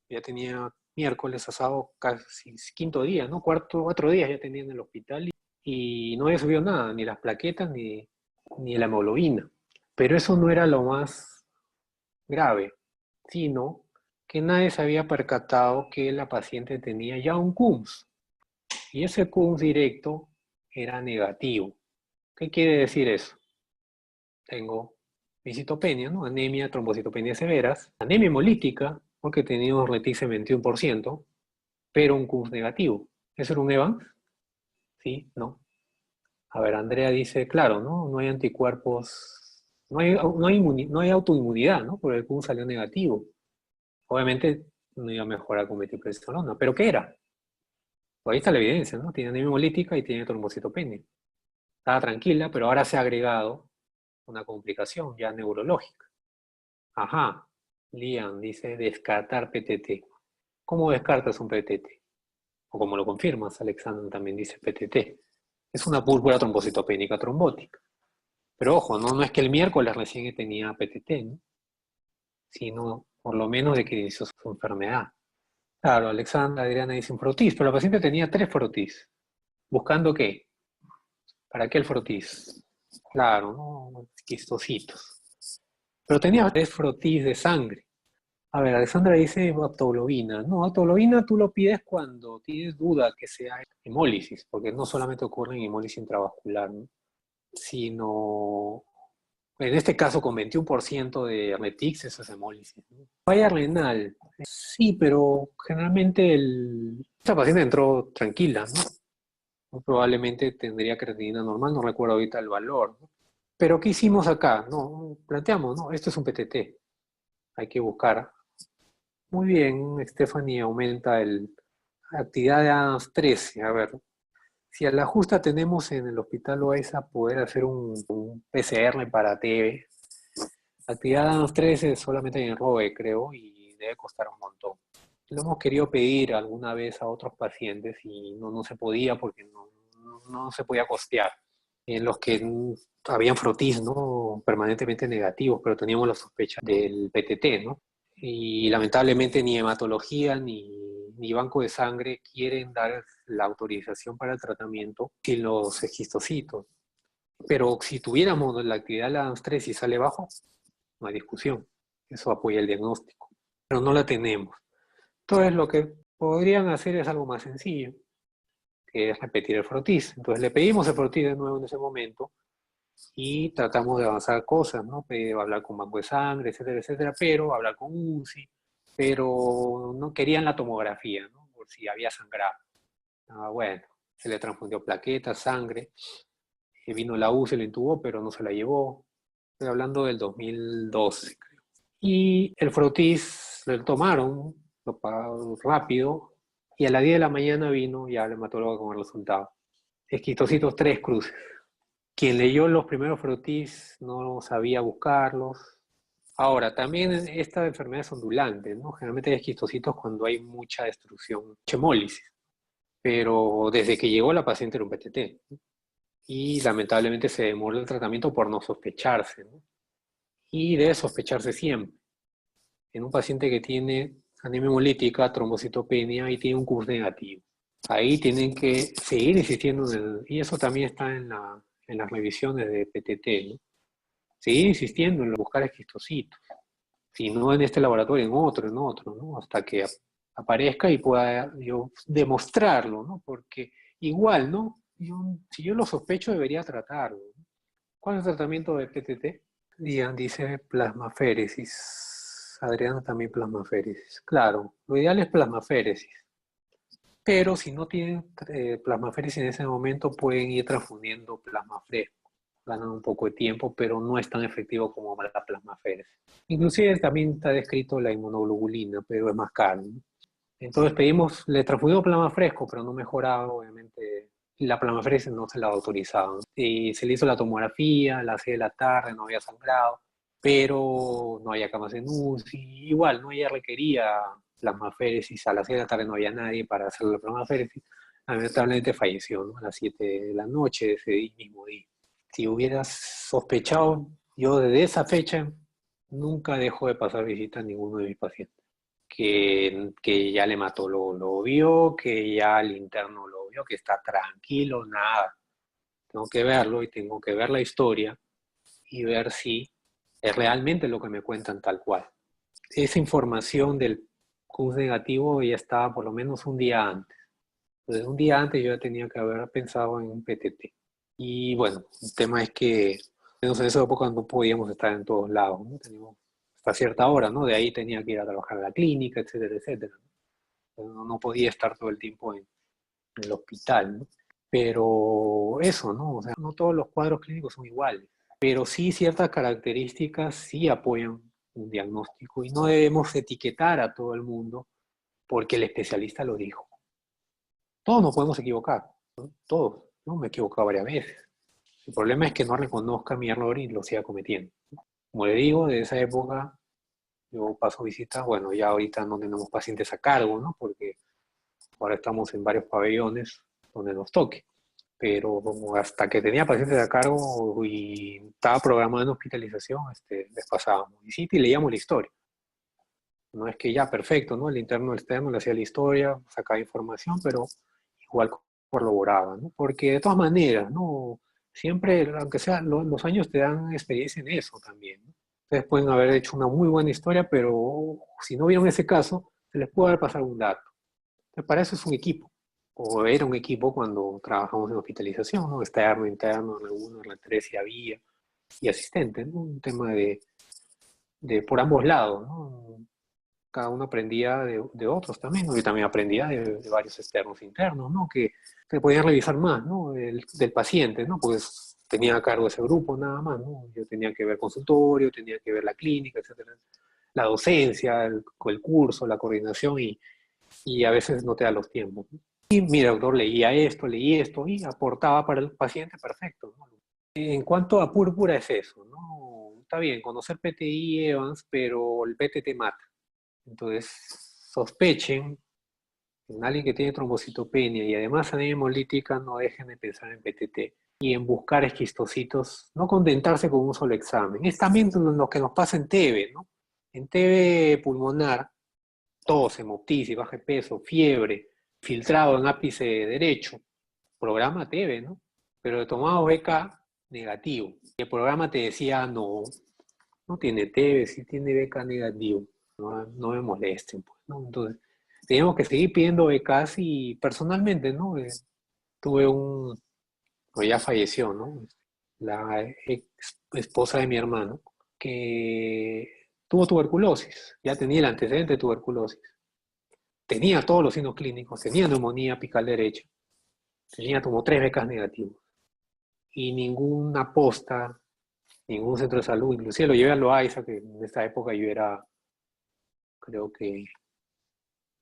ya tenía miércoles, sábado, casi quinto día, ¿no? 4 días ya tenía en el hospital y no había subido nada, ni las plaquetas ni la hemoglobina. Pero eso no era lo más grave, sino que nadie se había percatado que la paciente tenía ya un CUMS, y ese CUMS directo era negativo. ¿Qué quiere decir eso? Tengo citopenia, ¿no? Anemia, trombocitopenia severas, anemia hemolítica, porque tenía un retic 21%, pero un CUMS negativo. ¿Eso era un Evans? Sí, no. A ver, Andrea dice, claro, ¿no? No hay anticuerpos, no hay autoinmunidad, ¿no? Porque el CUMS salió negativo. Obviamente no iba a mejorar con metiprestolona, pero ¿qué era? Pues ahí está la evidencia, ¿no? Tiene anemia hemolítica y tiene trombocitopenia. Estaba tranquila, pero ahora se ha agregado una complicación ya neurológica. Ajá, Liam dice descartar PTT. ¿Cómo descartas un PTT? O como lo confirmas, Alexander también dice PTT. Es una púrpura trombocitopénica trombótica. Pero ojo, no es que el miércoles recién tenía PTT, ¿no? Sino por lo menos de que inició su enfermedad. Claro, Alexandra Adriana dice un frotis, pero la paciente tenía 3 frotis. ¿Buscando qué? ¿Para qué el frotis? Claro, ¿no? Quistocitos. Pero tenía 3 frotis de sangre. A ver, Alexandra dice aptoglobina. No, aptoglobina tú lo pides cuando tienes duda que sea hemólisis, porque no solamente ocurre en hemólisis intravascular, ¿no? sino, en este caso con 21% de retix, eso es hemólisis, ¿no? Falla renal, sí, pero generalmente esta paciente entró tranquila, ¿no? Probablemente tendría creatinina normal, no recuerdo ahorita el valor, ¿no? Pero ¿qué hicimos acá? No, planteamos, ¿no? Esto es un PTT, hay que buscar. Muy bien, Stephanie aumenta la actividad de Adams 13. A ver, si a la justa tenemos en el hospital OESA poder hacer un PCR para TB, la actividad de Adams 13 solamente en ROE, creo, y debe costar un montón. Lo hemos querido pedir alguna vez a otros pacientes y no se podía porque no se podía costear. En los que habían frotis, ¿no? Permanentemente negativos, pero teníamos la sospecha del PTT, ¿no? Y lamentablemente ni hematología ni banco de sangre quieren dar la autorización para el tratamiento sin los esquistocitos. Pero si tuviéramos la actividad de la ANS3 y sale bajo, no hay discusión. Eso apoya el diagnóstico. Pero no la tenemos. Entonces lo que podrían hacer es algo más sencillo, que es repetir el frotis. Entonces le pedimos el frotis de nuevo en ese momento y tratamos de avanzar cosas, ¿no? Hablar con banco de sangre, etcétera, etcétera, pero hablar con UCI, pero no querían la tomografía, ¿no? Por si había sangrado. Bueno, se le transfundió plaquetas, sangre, vino la UCI, se le intubó, pero no se la llevó. Estoy hablando del 2012, creo. Y el frotis lo tomaron, lo pagaron rápido, y a las 10 de la mañana vino ya el hematólogo con el resultado. Esquistocitos 3 cruces. Quien leyó los primeros frotis no sabía buscarlos. Ahora, también esta enfermedad es ondulante, ¿no? Generalmente hay esquistocitos cuando hay mucha destrucción, mucha hemólisis. Pero desde que llegó la paciente era un PTT, ¿no? Y lamentablemente se demoró el tratamiento por no sospecharse, ¿no? Y debe sospecharse siempre. En un paciente que tiene anemia hemolítica, trombocitopenia y tiene un CUS negativo. Ahí tienen que seguir insistiendo y eso también está en las revisiones de PTT, ¿no? Seguir insistiendo en buscar esquistocitos. Si no en este laboratorio, en otro, ¿no? Hasta que aparezca y pueda yo demostrarlo, ¿no? Porque igual, ¿no? Si yo lo sospecho, debería tratarlo, ¿no? ¿Cuál es el tratamiento de PTT? Dian dice plasmaféresis. Adriana también plasmaféresis. Claro, lo ideal es plasmaféresis. Pero si no tienen plasmaféresis en ese momento, pueden ir transfundiendo plasma fresco. Ganan un poco de tiempo, pero no es tan efectivo como la plasmaféresis. Inclusive también está descrito la inmunoglobulina, pero es más caro, ¿no? Entonces le transfundimos plasma fresco, pero no mejoraba, obviamente. La plasmaféresis no se la autorizaban. Y se le hizo la tomografía a las 6 de la tarde, no había sangrado, pero no había camas en UCI. Igual, no, ella requería plasmaféresis, a las 6 de la tarde no había nadie para hacer la plasmaféresis. Lamentablemente falleció, ¿no? A las 7 de la noche de ese mismo día. Si hubieras sospechado, yo desde esa fecha nunca dejo de pasar visita a ninguno de mis pacientes. Que ya el hematólogo lo vio, que ya el interno lo vio, que está tranquilo, nada. Tengo que verlo y tengo que ver la historia y ver si es realmente lo que me cuentan tal cual. Esa información del CUS negativo ya estaba por lo menos un día antes. Entonces, un día antes yo ya tenía que haber pensado en un PTT. Y bueno, el tema es que en esa época no podíamos estar en todos lados, ¿no? Teníamos hasta cierta hora, ¿no? De ahí tenía que ir a trabajar a la clínica, etcétera, etcétera. No podía estar todo el tiempo en el hospital, ¿no? Pero eso, ¿no? O sea, no todos los cuadros clínicos son iguales, pero sí ciertas características sí apoyan un diagnóstico y no debemos etiquetar a todo el mundo porque el especialista lo dijo. Todos nos podemos equivocar, ¿no? Todos, ¿no? Me he equivocado varias veces. El problema es que no reconozca mi error y lo siga cometiendo. Como le digo, de esa época yo paso visitas, bueno, ya ahorita no tenemos pacientes a cargo, ¿no? Porque ahora estamos en varios pabellones donde nos toque. Pero como hasta que tenía pacientes a cargo y estaba programado en hospitalización, les pasábamos visita y leíamos la historia. No es que ya perfecto, ¿no? El interno, el externo le hacía la historia, sacaba información, pero igual corroboraba, ¿no? Porque de todas maneras, ¿no? Siempre, aunque sea, los años te dan experiencia en eso también, ¿no? Ustedes pueden haber hecho una muy buena historia, pero si no vieron ese caso, se les puede haber pasado un dato. Entonces, para eso es un equipo. o era un equipo cuando trabajamos en hospitalización, ¿no? Externo, interno, R1, R3 si había, y asistente, ¿no? Un tema de por ambos lados, ¿no? Cada uno aprendía de otros también, ¿no? Yo también aprendía de varios externos internos, ¿no? Que podían revisar más, ¿no? Del paciente, ¿no? Pues tenía a cargo ese grupo nada más, ¿no? Yo tenía que ver consultorio, tenía que ver la clínica, etcétera. La docencia, el curso, la coordinación y a veces no te da los tiempos, ¿no? Y mira, doctor, leí esto y aportaba para el paciente, perfecto, ¿no? En cuanto a púrpura es eso, ¿no? Está bien, conocer PTI, Evans, pero el PTT mata. Entonces, sospechen en alguien que tiene trombocitopenia y además anemia hemolítica, no dejen de pensar en PTT y en buscar esquistocitos, no contentarse con un solo examen. Es también lo que nos pasa en TB, ¿no? En TB pulmonar, tos, hemoptisis, baja de peso, fiebre, filtrado en ápice derecho, programa TB, ¿no? Pero de tomado BK negativo. Y el programa te decía, no, no tiene TB, sí tiene BK negativo. No me molesten, pues, ¿no? Entonces, teníamos que seguir pidiendo becas y personalmente, ¿no? Tuve pues ya falleció, ¿no? La ex esposa de mi hermano, que tuvo tuberculosis, ya tenía el antecedente de tuberculosis, tenía todos los signos clínicos, tenía neumonía apical derecha, tenía como 3 becas negativos y ninguna posta, ningún centro de salud, inclusive lo llevé a Loaiza, que en esta época yo era, creo que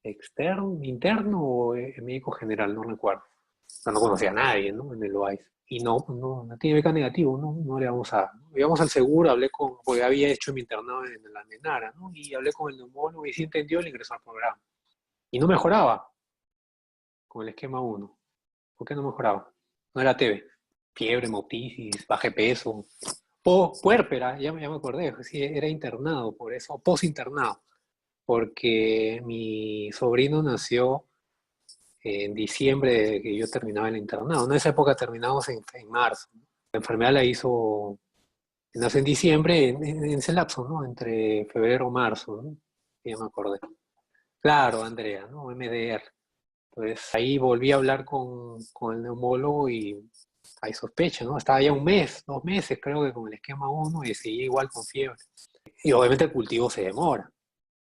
externo, interno o médico general, no recuerdo. No conocía a nadie, ¿no? En el OAIS. Y no tiene beca negativo, no le vamos a dar, ¿no? Íbamos al seguro, hablé con, porque había hecho mi internado en la Menara, ¿no? Y hablé con el neumólogo y sí entendió, le ingresó al programa. Y no mejoraba con el esquema uno. ¿Por qué no mejoraba? No era TB. Fiebre, hemoptisis, baje peso. Puérpera, ya me acordé, sí, era internado por eso, post-internado, porque mi sobrino nació en diciembre de que yo terminaba el internado. En esa época terminamos en marzo. La enfermedad la hizo, nació en diciembre, en ese lapso, ¿no? Entre febrero y marzo, ¿no? Ya me acordé. Claro, Andrea, ¿no? MDR. Entonces ahí volví a hablar con el neumólogo y hay sospecha, ¿no? Estaba ya un mes, 2 meses creo que con el esquema uno y seguía igual con fiebre. Y obviamente el cultivo se demora.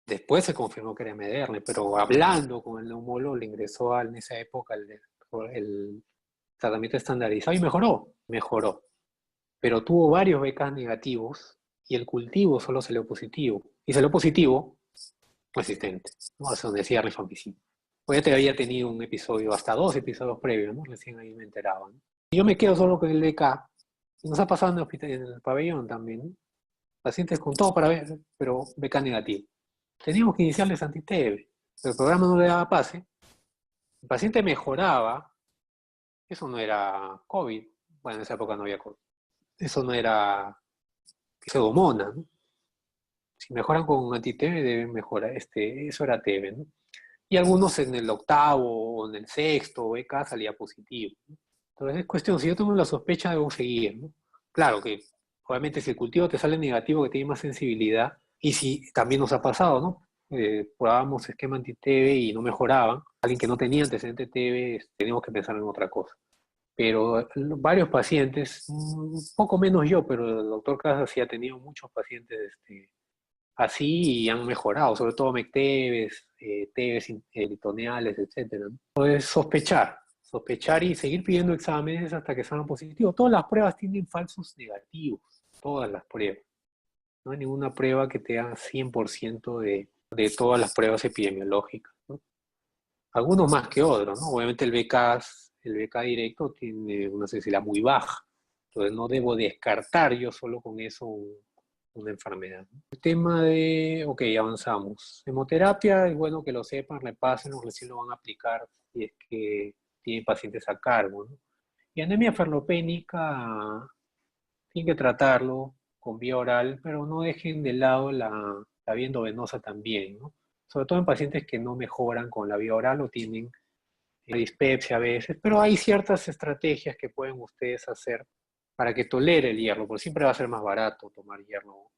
Después se confirmó que era MDR, pero hablando con el neumólogo le ingresó en esa época el tratamiento estandarizado y mejoró. Pero tuvo varios becas negativos y el cultivo solo salió positivo. Y salió positivo, resistente, ¿no? Eso decía rifampicina. Pues ya te había tenido un episodio, hasta 2 episodios previos, ¿no? Recién ahí me enteraba, ¿no? Y yo me quedo solo con el BK. Y nos ha pasado en el, hospital, en el pabellón también, ¿no? Pacientes con todo para ver, pero BK negativo. Teníamos que iniciarles anti-TB, pero el programa no le daba pase. El paciente mejoraba, eso no era COVID, bueno, en esa época no había COVID, eso no era pseudomonas, ¿no? Si mejoran con anti-TB deben mejorar, eso era TB, ¿no? Y algunos en el octavo o en el sexto BK salía positivo, ¿no? Entonces es cuestión, si yo tengo la sospecha debo seguir, ¿no? Claro que obviamente si el cultivo te sale negativo, que tiene más sensibilidad, y si también nos ha pasado, ¿no? Probábamos esquema anti-TB y no mejoraban, alguien que no tenía antecedente TB, teníamos que pensar en otra cosa. Pero varios pacientes, un poco menos yo, pero el doctor Casas sí ha tenido muchos pacientes así y han mejorado, sobre todo MECTEBES, TEBES eritoneales, etcétera, ¿no? Entonces, sospechar y seguir pidiendo exámenes hasta que salgan positivos. Todas las pruebas tienen falsos negativos, todas las pruebas. No hay ninguna prueba que te haga 100% de todas las pruebas epidemiológicas, ¿no? Algunos más que otros, ¿no? Obviamente el BK directo tiene una sensibilidad muy baja, entonces no debo descartar yo solo con eso una enfermedad. El tema de, ok, avanzamos. Hemoterapia, es bueno que lo sepan, repasen, o recién lo van a aplicar si es que tienen pacientes a cargo, ¿no? Y anemia ferropénica, tienen que tratarlo con vía oral, pero no dejen de lado la vía endovenosa también, ¿no? Sobre todo en pacientes que no mejoran con la vía oral o tienen dispepsia a veces, pero hay ciertas estrategias que pueden ustedes hacer para que tolere el hierro, porque siempre va a ser más barato tomar hierro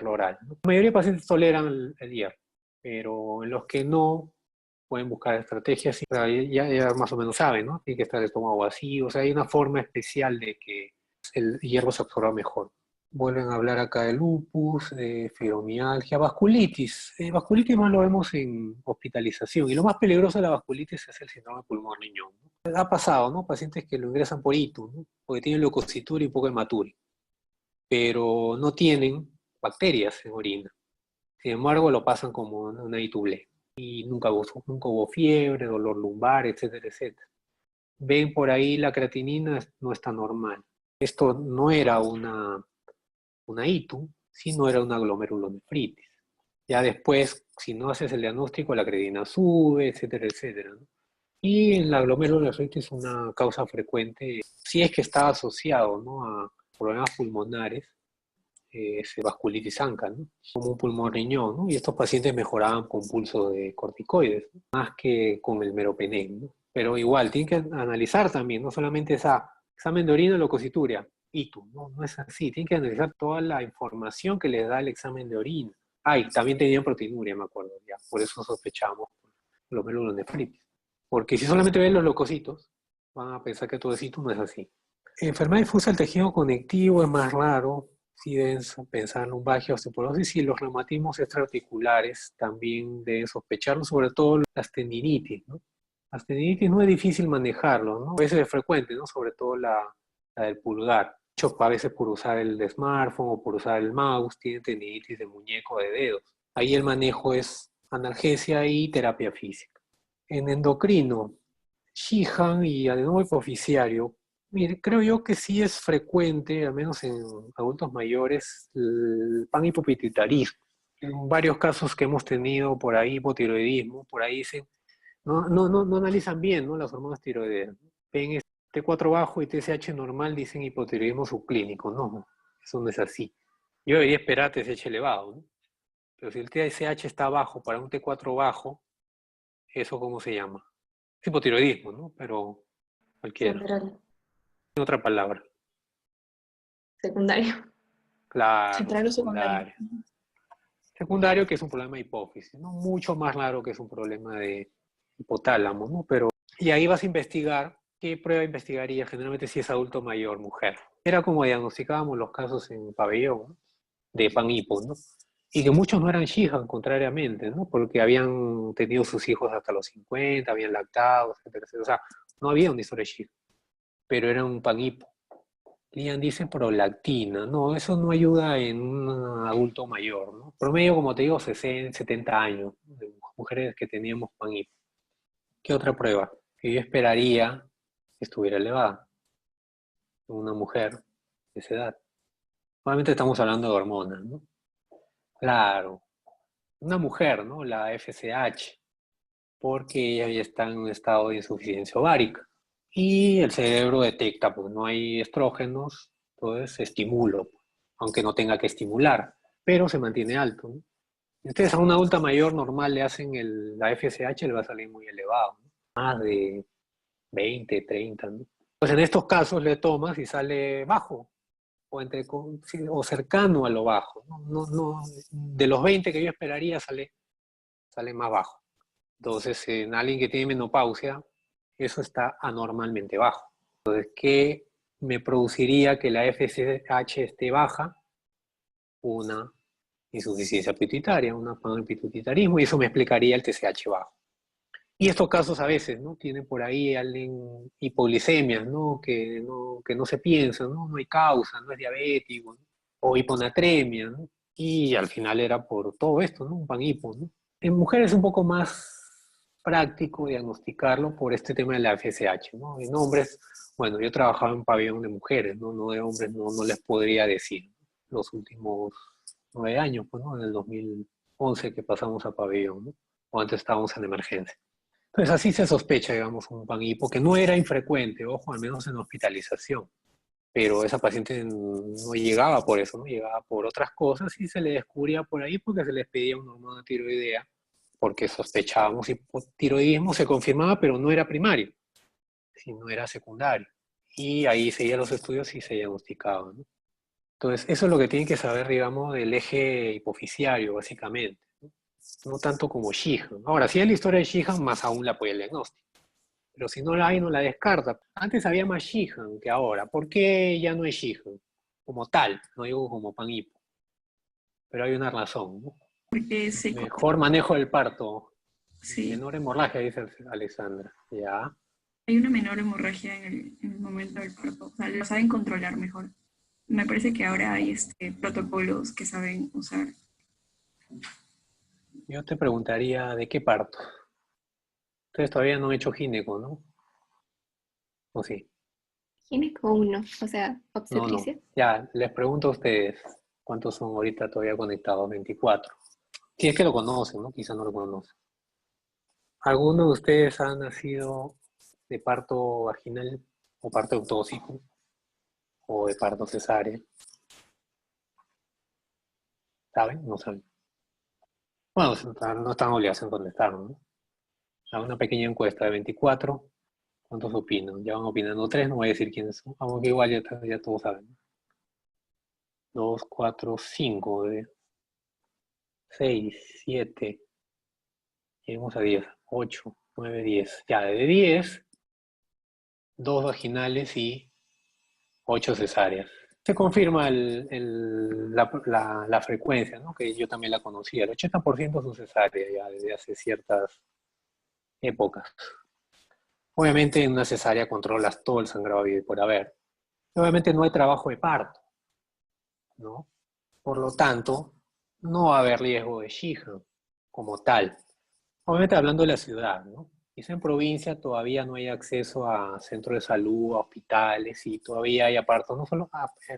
oral, ¿no? La mayoría de pacientes toleran el hierro, pero en los que no, pueden buscar estrategias y ya más o menos saben, ¿no? Tiene que estar el estómago vacío, o sea, hay una forma especial de que el hierro se absorba mejor. Vuelven a hablar acá de lupus, de fibromialgia, vasculitis. Vasculitis más lo vemos en hospitalización y lo más peligroso de la vasculitis es el síndrome pulmón-riñón, ¿no? Ha pasado, ¿no? Pacientes que lo ingresan por ictus, ¿no? Porque tienen leucocitura y poco hematuri, pero no tienen bacterias en orina. Sin embargo, lo pasan como una ITUB y nunca hubo fiebre, dolor lumbar, etcétera, etcétera. Ven por ahí la creatinina no está normal. Esto no era una ITU, sino era una glomerulonefritis. Ya después, si no haces el diagnóstico, la creatinina sube, etcétera, etcétera, ¿no? Y la glomerulonefritis es una causa frecuente, si es que está asociado, ¿no?, a problemas pulmonares, vasculitis ANCA, ¿no? Como un pulmón riñón, ¿no? Y estos pacientes mejoraban con pulso de corticoides, ¿no? Más que con el meropenem, ¿no? Pero igual, tienen que analizar también, no solamente esa examen de orina o leucocituria, ITU, ¿no? No es así, tienen que analizar toda la información que les da el examen de orina. Ay, también tenían proteinuria, me acuerdo, ya, por eso sospechamos los melonefritis. Porque si solamente ven los leucocitos, van a pensar que todo es ITU, no es así. Enfermedad difusa del tejido conectivo es más raro, si deben pensar en lumbalgia, osteoporosis y los reumatismos extraarticulares también deben sospecharlo, sobre todo las tendinitis, ¿no? Las tendinitis no es difícil manejarlo, ¿no? A veces es frecuente, ¿no? Sobre todo la del pulgar. De hecho, a veces por usar el smartphone o por usar el mouse tienen tendinitis de muñeco o de dedos. Ahí el manejo es analgesia y terapia física. En endocrino, Sheehan y adenoma hipoficiario. Mire, creo yo que sí es frecuente, al menos en adultos mayores, el panhipopituitarismo. En varios casos que hemos tenido por ahí, hipotiroidismo, por ahí dicen, no analizan bien, ¿no?, las hormonas tiroideas. Ven T4 bajo y TSH normal, dicen hipotiroidismo subclínico. No, eso no es así. Yo debería esperar TSH elevado, ¿no? Pero si el TSH está bajo para un T4 bajo, ¿eso cómo se llama? Es hipotiroidismo, ¿no? Pero cualquiera. Central. En otra palabra. Secundario. Claro, Central o secundario. secundario. Secundario, que es un problema de hipófisis, ¿no? Mucho más raro que es un problema de hipotálamo, ¿no? Pero, y ahí vas a investigar, ¿qué prueba investigaría? Generalmente si es adulto mayor, mujer. Era como diagnosticábamos los casos en pabellón, ¿no?, de panhipo, ¿no? Y que muchos no eran Sheehan, contrariamente, ¿no? Porque habían tenido sus hijos hasta los 50, habían lactado, etcétera, etcétera. O sea, no había una historia de Sheehan, pero era un panhipo. Lian dice prolactina. No, eso no ayuda en un adulto mayor, ¿no? Promedio, como te digo, 60, 70 años, ¿no?, de mujeres que teníamos panhipo. ¿Qué otra prueba? Que yo esperaría que estuviera elevada en una mujer de esa edad. Obviamente estamos hablando de hormonas, ¿no? Claro, una mujer, ¿no? La FSH, porque ella ya está en un estado de insuficiencia ovárica. Y el cerebro detecta, pues no hay estrógenos, entonces estimulo, aunque no tenga que estimular, pero se mantiene alto, ¿no? Entonces a una adulta mayor normal le hacen la FSH, le va a salir muy elevado, ¿no? Más de 20, 30, ¿no? Pues en estos casos le tomas y sale bajo, o, o cercano a lo bajo, ¿no? De los 20 que yo esperaría sale más bajo. Entonces en alguien que tiene menopausia, eso está anormalmente bajo. Entonces, ¿qué me produciría que la FSH esté baja? Una insuficiencia pituitaria, un panhipopituitarismo, y eso me explicaría el TSH bajo. Y estos casos a veces, ¿no?, tienen por ahí alguien hipoglicemias, ¿no?, que no se piensa, ¿no? No hay causa, no es diabético, ¿no?, o hiponatremia, ¿no? Y al final era por todo esto, ¿no?, un panhipo, ¿no? En mujeres es un poco más práctico diagnosticarlo por este tema de la FSH, ¿no? En hombres, bueno, yo trabajaba en pabellón de mujeres, ¿no? No de hombres, no les podría decir. Los últimos 9 años, pues, ¿no? En el 2011 que pasamos a pabellón, ¿no? O antes estábamos en emergencia. Entonces así se sospecha, digamos, un panhipo, que no era infrecuente, ojo, al menos en hospitalización. Pero esa paciente no llegaba por eso, no llegaba por otras cosas y se le descubría por ahí porque se les pedía una hormona tiroidea, porque sospechábamos hipotiroidismo, se confirmaba, pero no era primario, sino era secundario. Y ahí seguían los estudios y se diagnosticaba, ¿no? Entonces, eso es lo que tienen que saber, digamos, del eje hipofisiario, básicamente, ¿no? no tanto como Sheehan. Ahora, si hay la historia de Sheehan, más aún la apoya el diagnóstico. Pero si no la hay, no la descarta. Antes había más Sheehan que ahora. ¿Por qué ya no es Sheehan? Como tal, no digo como pan hipo. Pero hay una razón, ¿no? Porque Mejor manejo del parto. sí, Menor hemorragia, dice Alexandra. Ya. hay una menor hemorragia en el momento del parto. O sea, lo saben controlar mejor. Me parece que ahora hay protocolos que saben usar. Yo te preguntaría, ¿de qué parto? Ustedes todavía no han hecho gineco, ¿no? ¿O sí? Gineco 1, o sea, No, no. obstetricia. Ya, les pregunto a ustedes, ¿cuántos son ahorita todavía conectados? 24. Si es que lo conocen, ¿no? Quizá no lo conocen. ¿Alguno de ustedes ha nacido de parto vaginal o parto eutóxico o de parto cesárea? ¿Saben? No saben. Bueno, no están obligados en contestar, ¿no? Hago una pequeña encuesta de 24. ¿Cuántos opinan? Ya van opinando tres, no voy a decir quiénes son. Aunque igual ya todos saben. 2, 4, 5, 6, 7, llegamos a 10, 8, 9, 10. Ya, de 10, 2 vaginales y 8 cesáreas. Se confirma la frecuencia, ¿no? Que yo también la conocía. El 80% son cesáreas ya desde hace ciertas épocas. Obviamente en una cesárea controlas todo el sangrado habido y por haber. Obviamente no hay trabajo de parto, ¿no? Por lo tanto, no va a haber riesgo de Sheehan como tal. Obviamente hablando de la ciudad, ¿no? Quizá en provincia todavía no hay acceso a centros de salud, a hospitales, y todavía hay apartos,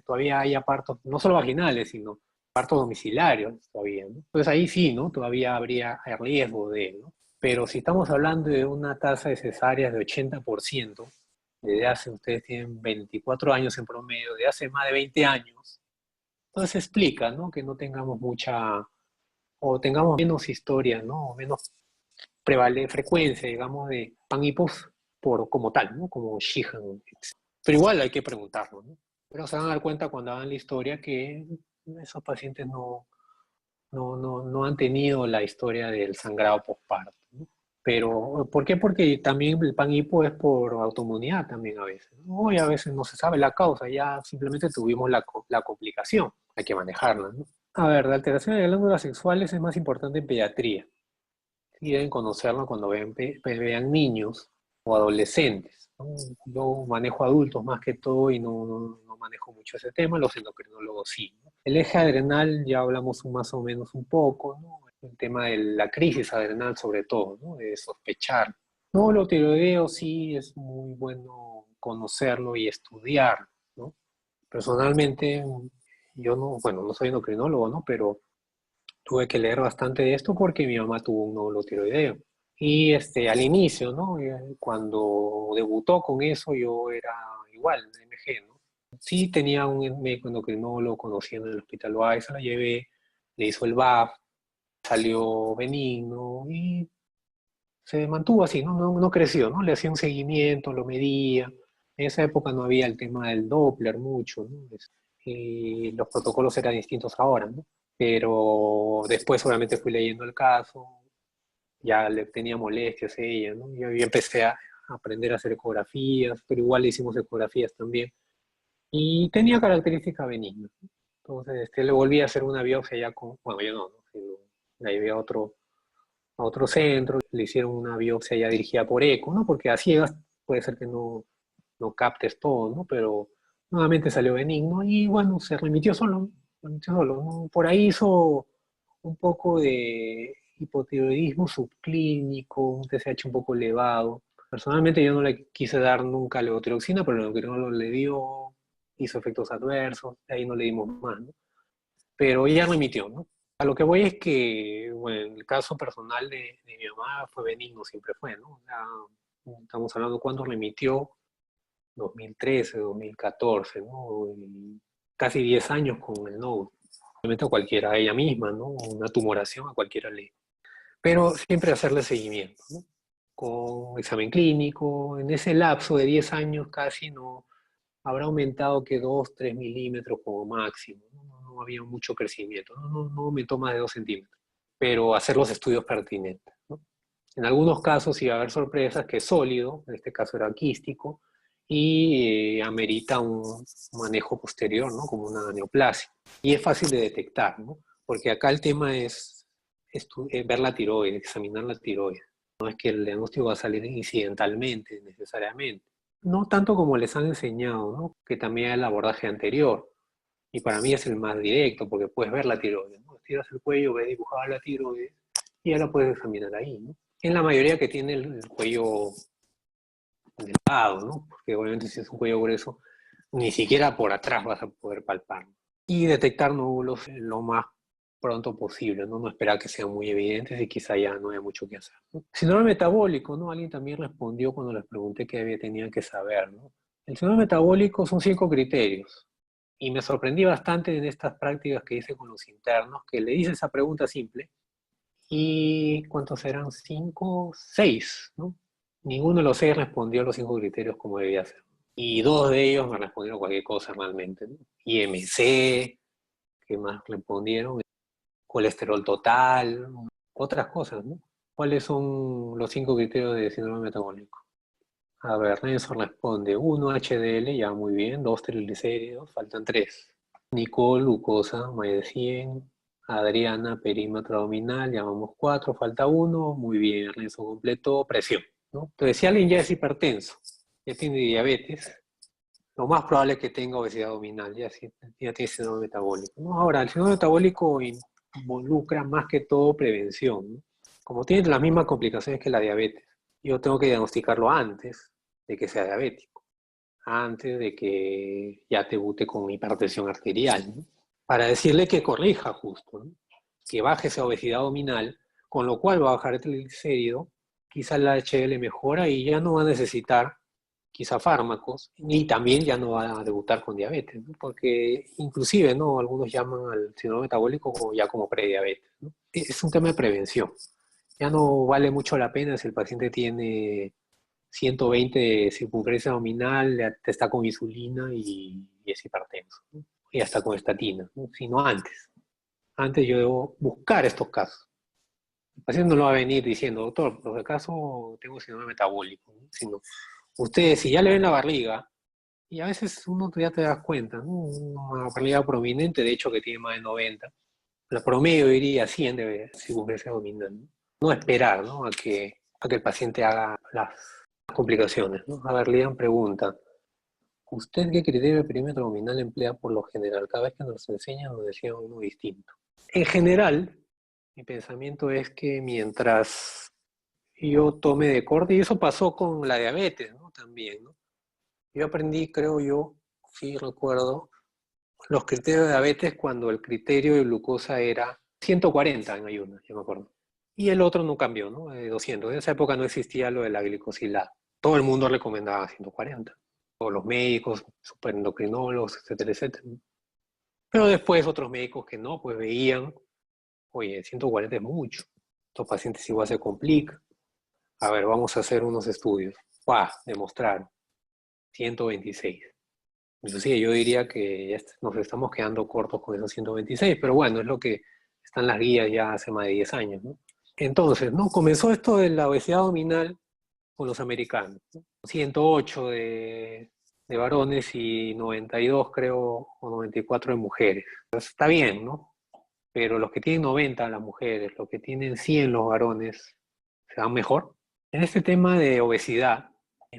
todavía hay apartos, no solo vaginales, sino partos domiciliarios todavía, ¿no? Entonces ahí sí, ¿no? Todavía habría riesgo de, ¿no? Pero si estamos hablando de una tasa de cesáreas de 80%, desde hace, ustedes tienen 24 años en promedio, de hace más de 20 años, entonces explica, ¿no? Que no tengamos o tengamos menos historia, ¿no? O menos frecuencia, digamos, de panhipos como tal, ¿no? Como Sheehan. Pero igual hay que preguntarlo, ¿no? Pero se van a dar cuenta cuando hagan la historia que esos pacientes no han tenido la historia del sangrado postparto, ¿no? Pero, ¿por qué? Porque también el panhipo es por autoinmunidad también a veces, ¿no? Y a veces no se sabe la causa, ya simplemente tuvimos la complicación, hay que manejarla, ¿no? A ver, la alteración de glándulas sexuales es más importante en pediatría. Sí deben conocerlo cuando vean niños o adolescentes, ¿no? Yo manejo adultos más que todo y no manejo mucho ese tema, los endocrinólogos sí, ¿no? El eje adrenal ya hablamos más o menos un poco, ¿no? El tema de la crisis adrenal sobre todo, ¿no? De sospechar. No, lo tiroideo sí es muy bueno conocerlo y estudiar, ¿no? Personalmente, yo no, bueno, no soy endocrinólogo, ¿no? Pero tuve que leer bastante de esto porque mi mamá tuvo un nódulo tiroideo. Y al inicio, ¿no? Cuando debutó con eso, yo era igual, MG, ¿no? Sí tenía un médico endocrinólogo conociendo en el hospital Báez, se la llevé, le hizo el BAF, salió benigno y se mantuvo así, ¿no? No creció, ¿no? Le hacía un seguimiento, lo medía. En esa época no había el tema del Doppler mucho, ¿no? Y los protocolos eran distintos ahora, ¿no? Pero después obviamente fui leyendo el caso, ya le tenía molestias a ella, ¿no? Yo empecé a aprender a hacer ecografías, pero igual le hicimos ecografías también. Y tenía características benignas. Entonces, le volví a hacer una biopsia ya bueno, yo no, sino la llevé a otro centro, le hicieron una biopsia ya dirigida por eco, ¿no? Porque a ciegas puede ser que no captes todo, ¿no? Pero nuevamente salió benigno y bueno, se remitió solo, ¿no? Por ahí hizo un poco de hipotiroidismo subclínico, un TSH un poco elevado. Personalmente yo no le quise dar nunca levotiroxina, pero lo que no le dio, hizo efectos adversos, de ahí no le dimos más, ¿no? Pero ella remitió, ¿no? A lo que voy es que, bueno, el caso personal de mi mamá fue benigno, siempre fue, ¿no? O sea, estamos hablando cuando remitió, 2013, 2014, ¿no? Y casi 10 años con el nódulo. Obviamente a cualquiera, a ella misma, ¿no? Una tumoración a cualquiera le. Pero siempre hacerle seguimiento, ¿no? Con examen clínico, en ese lapso de 10 años casi no habrá aumentado que 2, 3 milímetros como máximo, ¿no? No había mucho crecimiento, no aumentó más de 2 centímetros. pero hacer los estudios pertinentes, ¿no? En algunos casos sí va a haber sorpresas que es sólido, en este caso era quístico, y amerita un manejo posterior, ¿no? Como una neoplasia. Y es fácil de detectar, ¿no? Porque acá el tema es ver la tiroides, examinar la tiroides. No es que el diagnóstico va a salir incidentalmente, necesariamente. No tanto como les han enseñado, ¿no? Que también el abordaje anterior. Y para mí es el más directo, porque puedes ver la tiroides, ¿no? Estiras el cuello, ves dibujada la tiroides, y ya la puedes examinar ahí, ¿no? En la mayoría que tiene el cuello delgado, ¿no? Porque obviamente si es un cuello grueso, ni siquiera por atrás vas a poder palpar. Y detectar nódulos lo más pronto posible, ¿no? No esperar que sean muy evidentes y quizá ya no haya mucho que hacer, ¿no? Síndrome metabólico, ¿no? Alguien también respondió cuando les pregunté qué tenían que saber, ¿no? El síndrome metabólico son 5 criterios. Y me sorprendí bastante en estas prácticas que hice con los internos, que le hice esa pregunta simple. ¿Y cuántos eran? 5, 6, ¿no? Ninguno de los 6 respondió a los 5 criterios como debía ser. Y 2 de ellos me respondieron cualquier cosa realmente, ¿no? IMC, ¿qué más respondieron? Colesterol total, otras cosas, ¿no? ¿Cuáles son los 5 criterios de síndrome metabólico? A ver, Nelson responde 1 HDL, ya muy bien, 2 triglicéridos, faltan 3. Nicole, glucosa, más de 100. Adriana, perímetro abdominal, llamamos 4, falta 1, muy bien, Renzo completó, presión, ¿no? Entonces, si alguien ya es hipertenso, ya tiene diabetes, lo más probable es que tenga obesidad abdominal, ya tiene síndrome metabólico, ¿no? Ahora, el síndrome metabólico involucra más que todo prevención, ¿no? Como tiene las mismas complicaciones que la diabetes, yo tengo que diagnosticarlo antes de que sea diabético, antes de que ya debute con hipertensión arterial, ¿no? Para decirle que corrija justo, ¿no? Que baje esa obesidad abdominal, con lo cual va a bajar el triglicérido, quizá la HDL mejora y ya no va a necesitar quizá fármacos, y también ya no va a debutar con diabetes, ¿no? Porque inclusive, ¿no? Algunos llaman al síndrome metabólico como prediabetes, ¿no? Es un tema de prevención. Ya no vale mucho la pena si el paciente tiene 120 de circunferencia abdominal, te está con insulina y es hipertenso, ¿no? Y hasta con estatina, ¿no? Sino antes. Antes yo debo buscar estos casos. El paciente no lo va a venir diciendo, doctor, por si acaso tengo síndrome metabólico, ¿no? Sino, ustedes, si ya le ven la barriga, y a veces uno ya te das cuenta, ¿no? Una barriga prominente, de hecho, que tiene más de 90. La promedio diría 100 de circunferencia abdominal, ¿no? No esperar, ¿no? A que el paciente haga las complicaciones, ¿no? A ver, Lian pregunta, ¿usted qué criterio de perímetro abdominal emplea por lo general? Cada vez que nos enseñan nos decían uno distinto. En general, mi pensamiento es que mientras yo tome de corte, y eso pasó con la diabetes, ¿no? También, ¿no? Yo aprendí, creo yo, sí recuerdo, los criterios de diabetes cuando el criterio de glucosa era 140 en ayunas, yo me acuerdo. Y el otro no cambió, ¿no? 200. En esa época no existía lo de la glicosilada. Todo el mundo recomendaba 140. O los médicos, superendocrinólogos, etcétera, etcétera. Pero después otros médicos que no, pues veían, oye, 140 es mucho. Estos pacientes igual se complican. A ver, vamos a hacer unos estudios. ¡Pah! Demostraron 126. Inclusive yo diría que ya nos estamos quedando cortos con esos 126, pero bueno, es lo que están las guías ya hace más de 10 años, ¿no? Entonces, ¿no? Comenzó esto de la obesidad abdominal con los americanos, ¿no? 108 de varones y 92 creo, o 94 de mujeres. Entonces, está bien, ¿no? Pero los que tienen 90 las mujeres, los que tienen 100 los varones, ¿se van mejor? En este tema de obesidad,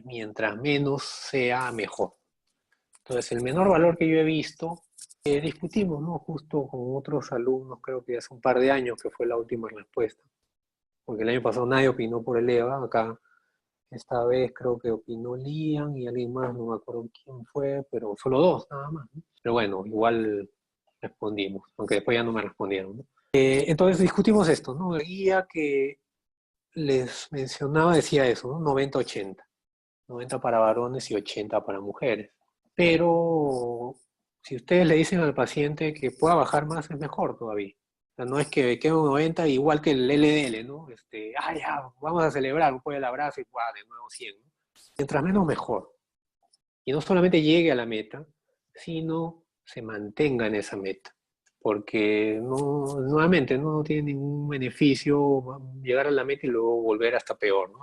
mientras menos sea mejor. Entonces, el menor valor que yo he visto, discutimos, ¿no? Justo con otros alumnos, creo que hace un par de años que fue la última respuesta, porque el año pasado nadie opinó por el EVA, acá esta vez creo que opinó Lian y alguien más, no me acuerdo quién fue, pero solo 2 nada más, ¿no? Pero bueno, igual respondimos, aunque después ya no me respondieron, ¿no? Entonces discutimos esto, ¿no? La guía que les mencionaba decía eso, ¿no? 90-80. 90 para varones y 80 para mujeres. Pero si ustedes le dicen al paciente que pueda bajar más, es mejor todavía. O sea, no es que quede un 90 igual que el LDL, ¿no? Ya, vamos a celebrar, un pollo al abrazo y de nuevo 100, ¿no? Mientras menos, mejor. Y no solamente llegue a la meta, sino se mantenga en esa meta. porque nuevamente no tiene ningún beneficio llegar a la meta y luego volver hasta peor, ¿no?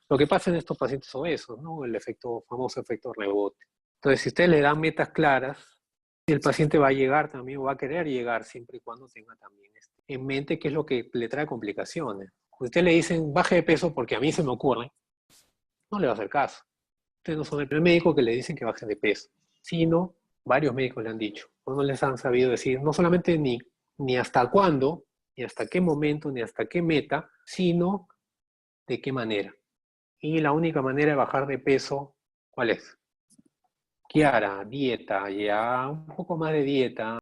Lo que pasa en estos pacientes obesos, ¿no? El famoso efecto rebote. Entonces, si usted le da metas claras, el paciente va a llegar también, o va a querer llegar siempre y cuando tenga también en mente qué es lo que le trae complicaciones. Usted le dicen, baje de peso porque a mí se me ocurre, no le va a hacer caso. Ustedes no son el primer médico que le dicen que baje de peso, sino varios médicos le han dicho. No les han sabido decir, no solamente ni hasta cuándo, ni hasta qué momento, ni hasta qué meta, sino de qué manera. Y la única manera de bajar de peso, ¿cuál es? Kiara, dieta, ya un poco más de dieta.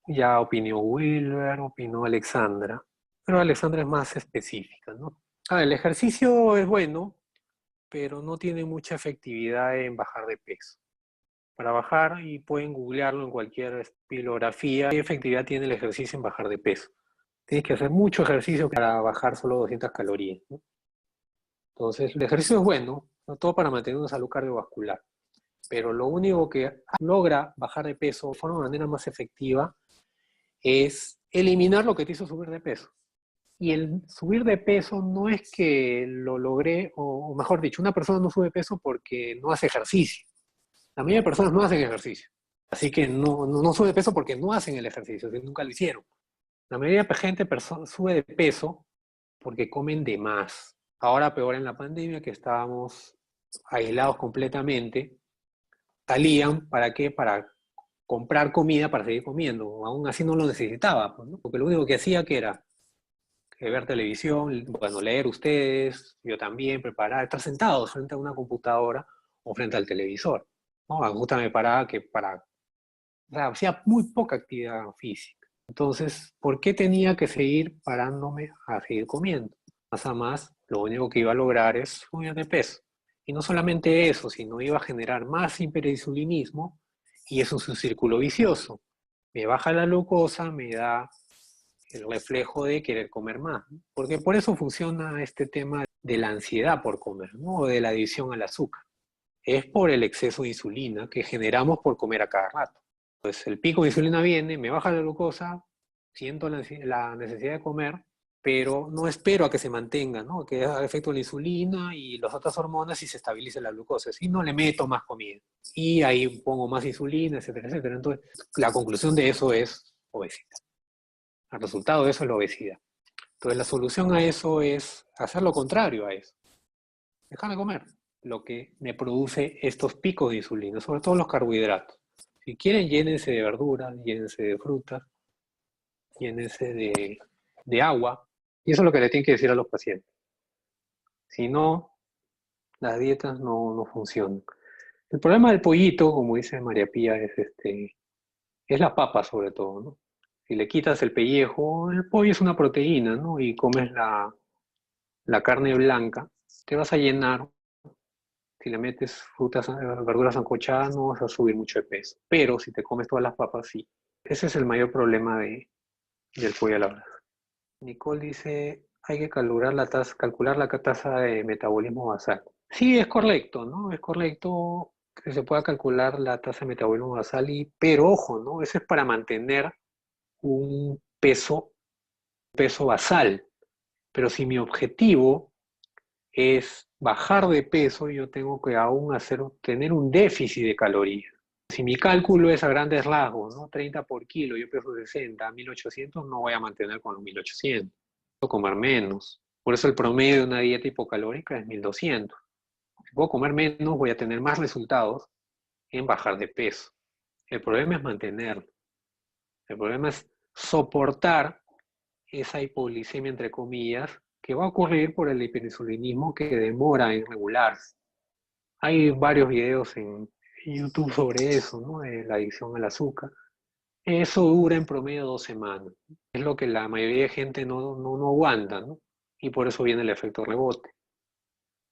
Ya opinó Wilber, opinó Alexandra, pero Alexandra es más específica, ¿no? El ejercicio es bueno, pero no tiene mucha efectividad en bajar de peso. Para bajar, y pueden googlearlo en cualquier pilografía, ¿qué efectividad tiene el ejercicio en bajar de peso? Tienes que hacer mucho ejercicio para bajar solo 200 calorías, ¿no? Entonces, el ejercicio es bueno, no todo para mantener una salud cardiovascular, pero lo único que logra bajar de peso de forma manera más efectiva es eliminar lo que te hizo subir de peso. Y el subir de peso no es que lo logré, o mejor dicho, una persona no sube peso porque no hace ejercicio. La mayoría de personas no hacen ejercicio. Así que no sube de peso porque no hacen el ejercicio, que nunca lo hicieron. La mayoría de gente sube de peso porque comen de más. Ahora peor en la pandemia, que estábamos aislados completamente, salían, ¿para qué? Para comprar comida para seguir comiendo. Aún así no lo necesitaba, pues, ¿no? Porque lo único que hacía que era ver televisión, bueno, leer ustedes, yo también, preparar, estar sentados frente a una computadora o frente al televisor, ¿no? Justo me paraba o sea, hacía muy poca actividad física. Entonces, ¿por qué tenía que seguir parándome a seguir comiendo? Más a más, lo único que iba a lograr es subir de peso. Y no solamente eso, sino iba a generar más hiperinsulinismo, y eso es un círculo vicioso. Me baja la glucosa, me da el reflejo de querer comer más, ¿no? Porque por eso funciona este tema de la ansiedad por comer, ¿no? O de la adicción al azúcar. Es por el exceso de insulina que generamos por comer a cada rato. Pues el pico de insulina viene, me baja la glucosa, siento la necesidad de comer, pero no espero a que se mantenga, ¿no? Que haga efecto la insulina y las otras hormonas y se estabilice la glucosa, si no le meto más comida. Y ahí pongo más insulina, etcétera, etcétera. Entonces, la conclusión de eso es obesidad. El resultado de eso es la obesidad. Entonces, la solución a eso es hacer lo contrario a eso. Déjame comer lo que me produce estos picos de insulina, sobre todo los carbohidratos. Si quieren, llénense de verduras, llénense de frutas, llénense de agua. Y eso es lo que le tienen que decir a los pacientes. Si no, las dietas no funcionan. El problema del pollito, como dice María Pía, es la papa sobre todo, ¿no? Si le quitas el pellejo, el pollo es una proteína, ¿no? Y comes la carne blanca, te vas a llenar. Si le metes frutas, verduras sancochadas, no vas a subir mucho de peso. Pero si te comes todas las papas, sí. Ese es el mayor problema del pollo a la brasa. Nicole dice, hay que calcular la tasa de metabolismo basal. Sí, es correcto, ¿no? Es correcto que se pueda calcular la tasa de metabolismo basal, pero ojo, ¿no? Eso es para mantener un peso basal. Pero si mi objetivo es bajar de peso, yo tengo que aún tener un déficit de calorías. Si mi cálculo es a grandes rasgos, ¿no? 30 por kilo, yo peso 60, 1800, no voy a mantener con los 1800. Puedo comer menos. Por eso el promedio de una dieta hipocalórica es 1200. Si puedo comer menos, voy a tener más resultados en bajar de peso. El problema es mantenerlo. El problema es soportar esa hipoglicemia, entre comillas, que va a ocurrir por el hiperinsulinismo que demora en regularse. Hay varios videos en YouTube sobre eso, ¿no? De la adicción al azúcar. Eso dura en promedio 2 semanas. Es lo que la mayoría de gente no aguanta, ¿no? Y por eso viene el efecto rebote.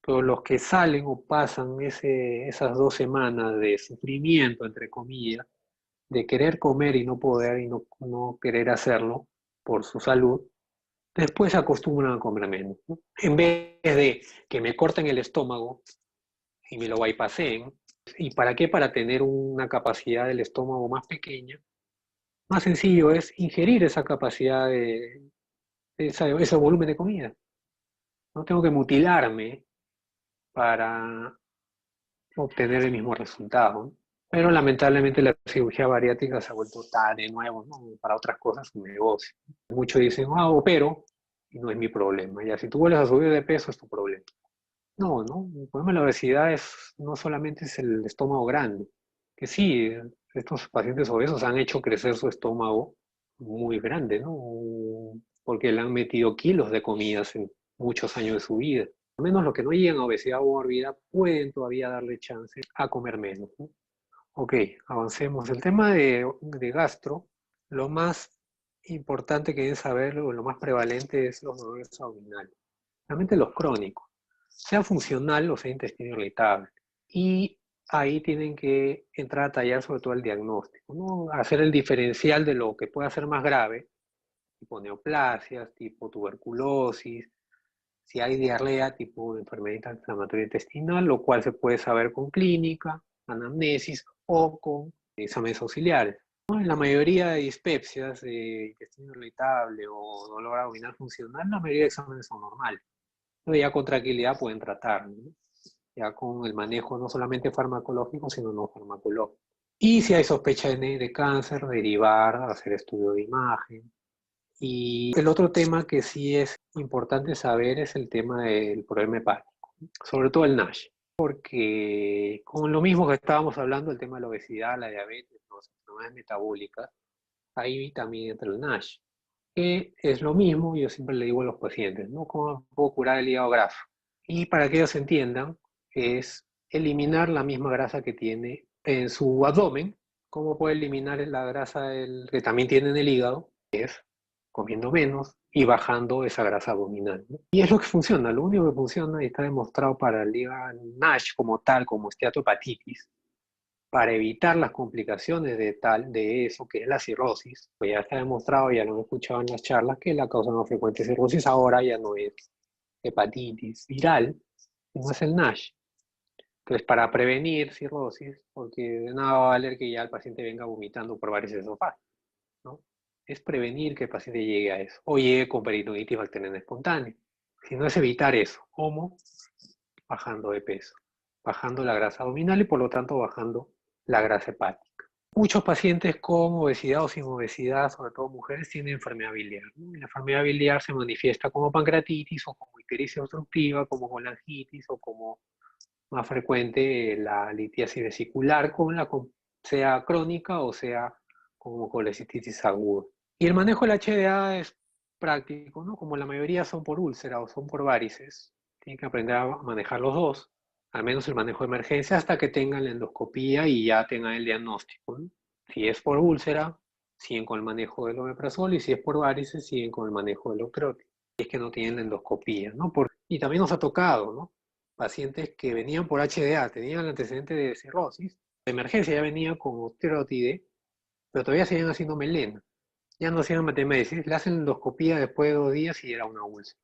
Pero los que salen o pasan esas 2 semanas de sufrimiento, entre comillas, de querer comer y no poder y no querer hacerlo por su salud, después se acostumbran a comer menos, ¿no? En vez de que me corten el estómago y me lo bypasseen. ¿Y para qué? Para tener una capacidad del estómago más pequeña Más sencillo es ingerir esa capacidad ese volumen de comida. No tengo que mutilarme para obtener el mismo resultado. Pero lamentablemente la cirugía bariátrica se ha vuelto de nuevo, ¿no? Para otras cosas un negocio. Muchos dicen, opero, y no es mi problema. Ya, si tú vuelves a subir de peso es tu problema. No, ¿no? El problema de la obesidad no solamente es el estómago grande, que sí, estos pacientes obesos han hecho crecer su estómago muy grande, ¿no? Porque le han metido kilos de comidas en muchos años de su vida. Al menos los que no llegan a obesidad mórbida pueden todavía darle chance a comer menos, ¿no? Ok, avancemos. El tema de gastro, lo más importante que deben saber, o lo más prevalente, es los dolores abdominales. Realmente los crónicos, sea funcional o sea intestino irritable. Y ahí tienen que entrar a tallar sobre todo el diagnóstico, ¿no? Hacer el diferencial de lo que pueda ser más grave, tipo neoplasias, tipo tuberculosis, si hay diarrea, tipo enfermedad inflamatoria intestinal, lo cual se puede saber con clínica, anamnesis o con exámenes auxiliares. ¿No? En la mayoría de dispepsias de intestino irritable o dolor abdominal funcional, la mayoría de exámenes son normales. Entonces ya con tranquilidad pueden tratar, ¿no? Ya con el manejo no solamente farmacológico, sino no farmacológico. Y si hay sospecha de cáncer, derivar, hacer estudio de imagen. Y el otro tema que sí es importante saber es el tema del problema hepático, sobre todo el NASH, porque con lo mismo que estábamos hablando, el tema de la obesidad, la diabetes, las enfermedades metabólicas, ahí también entra el NASH, que es lo mismo, yo siempre le digo a los pacientes, ¿no? ¿Cómo puedo curar el hígado graso? Y para que ellos entiendan, es eliminar la misma grasa que tiene en su abdomen. ¿Cómo puede eliminar la grasa que también tiene en el hígado? Es comiendo menos y bajando esa grasa abdominal, ¿no? Y es lo que funciona, lo único que funciona y está demostrado para el hígado NASH como tal, como esteatohepatitis, para evitar las complicaciones de eso, que es la cirrosis, pues ya está demostrado, ya lo he escuchado en las charlas, que la causa más frecuente de cirrosis ahora ya no es hepatitis viral, sino es el NASH. Entonces, para prevenir cirrosis, porque de nada va a valer que ya el paciente venga vomitando por varios esofágicos, ¿no? Es prevenir que el paciente llegue a eso, o llegue con peritonitis bacteriana espontánea. Si no es evitar eso, ¿cómo? Bajando de peso, bajando la grasa abdominal y por lo tanto bajando la grasa hepática. Muchos pacientes con obesidad o sin obesidad, sobre todo mujeres, tienen enfermedad biliar, ¿no? Y la enfermedad biliar se manifiesta como pancreatitis o como ictericia obstructiva, como colangitis o como más frecuente la litiasis vesicular, sea crónica o sea como colecistitis aguda. Y el manejo del HDA es práctico, ¿no? Como la mayoría son por úlcera o son por varices, tienen que aprender a manejar los dos, al menos el manejo de emergencia, hasta que tengan la endoscopía y ya tengan el diagnóstico, ¿no? Si es por úlcera, siguen con el manejo del omeprazol, y si es por varices, siguen con el manejo del octreotide. Y es que no tienen la endoscopía, ¿no? Y también nos ha tocado, ¿no? Pacientes que venían por HDA, tenían el antecedente de cirrosis, de emergencia ya venían con octreotide, pero todavía seguían haciendo melena. Ya no hacían matemesis, le hacen endoscopía después de 2 días y era una úlcera,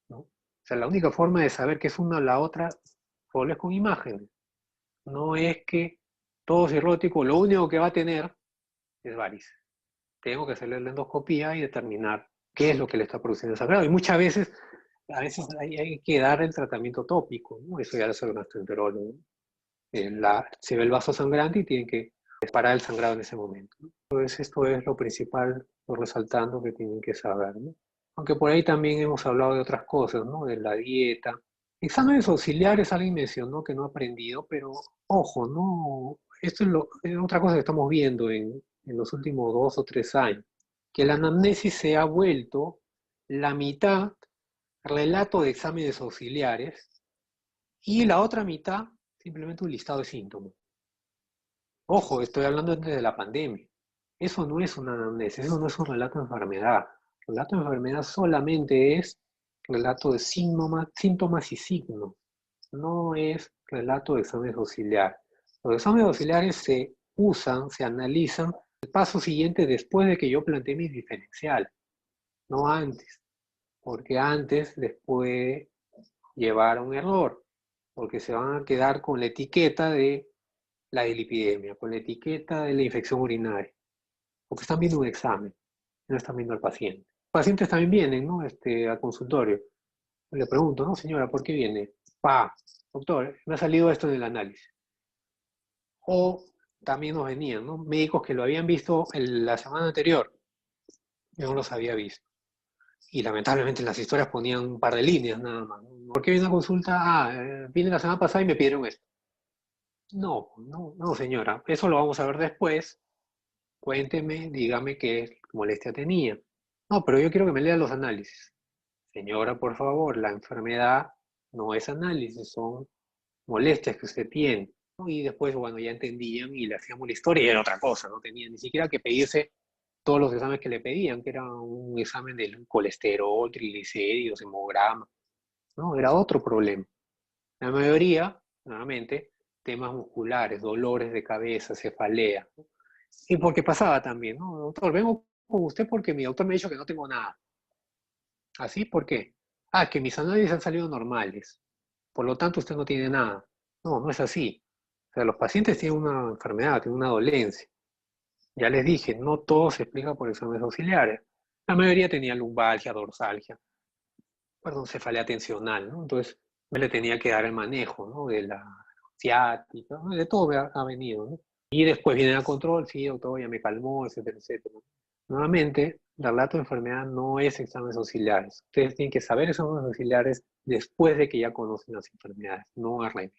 ¿no? O sea, la única forma de saber que es una o la otra solo es con imágenes. No es que todo cirrótico lo único que va a tener es varices. Tengo que hacerle la endoscopía y determinar qué es lo que le está produciendo sangrado. Y muchas veces, hay que dar el tratamiento tópico, ¿no? Eso ya lo sabe un gastroenterólogo, ¿no? Se ve el vaso sangrante y tienen que parar el sangrado en ese momento, ¿no? Entonces esto es lo principal, lo resaltando que tienen que saber, ¿no? Aunque por ahí también hemos hablado de otras cosas, ¿no? De la dieta. Exámenes auxiliares, alguien mencionó que no ha aprendido, pero ojo, ¿no? Esto es otra cosa que estamos viendo en los últimos 2 o 3 años, que la anamnesis se ha vuelto la mitad relato de exámenes auxiliares y la otra mitad simplemente un listado de síntomas. Ojo, estoy hablando desde la pandemia. Eso no es una anamnesis, eso no es un relato de enfermedad. El relato de enfermedad solamente es relato de síntomas y signos. No es relato de exámenes auxiliares. Los exámenes auxiliares se usan, se analizan el paso siguiente después de que yo planteé mis diferenciales, no antes, porque antes les puede llevar a un error, porque se van a quedar con la etiqueta de la dislipidemia, con la etiqueta de la infección urinaria, porque están viendo un examen, no están viendo al paciente. Pacientes también vienen, ¿no? Al consultorio. Le pregunto, no, señora, ¿por qué viene? Doctor, me ha salido esto en el análisis. O también nos venían, ¿no? Médicos que lo habían visto la semana anterior. Yo no los había visto. Y lamentablemente en las historias ponían un par de líneas nada más. ¿Por qué viene una consulta? Vine la semana pasada y me pidieron esto. No, no, no, señora. Eso lo vamos a ver después. Cuénteme, dígame qué molestia tenía. No, pero yo quiero que me lea los análisis. Señora, por favor, la enfermedad no es análisis, son molestias que usted tiene. ¿No? Y después, bueno, ya entendían y le hacíamos la historia y era otra cosa, no tenía ni siquiera que pedirse todos los exámenes que le pedían, que era un examen del colesterol, triglicéridos, hemograma, ¿no? Era otro problema. La mayoría, nuevamente, temas musculares, dolores de cabeza, cefalea, ¿no? Y porque pasaba también, ¿no? Doctor, vengo con usted porque mi doctor me ha dicho que no tengo nada. ¿Así? ¿Por qué? Que mis análisis han salido normales. Por lo tanto, usted no tiene nada. No, no es así. O sea, los pacientes tienen una enfermedad, tienen una dolencia. Ya les dije, no todo se explica por exámenes auxiliares. La mayoría tenía lumbalgia, dorsalgia, perdón, cefalea tensional, ¿no? Entonces, me le tenía que dar el manejo, ¿no? De la ciática, ¿no? De todo ha venido, ¿no? Y después viene el control, sí, doctor, ya me calmó, etcétera, etcétera. Nuevamente, el relato de enfermedad no es exámenes auxiliares. Ustedes tienen que saber exámenes auxiliares después de que ya conocen las enfermedades, no al revés.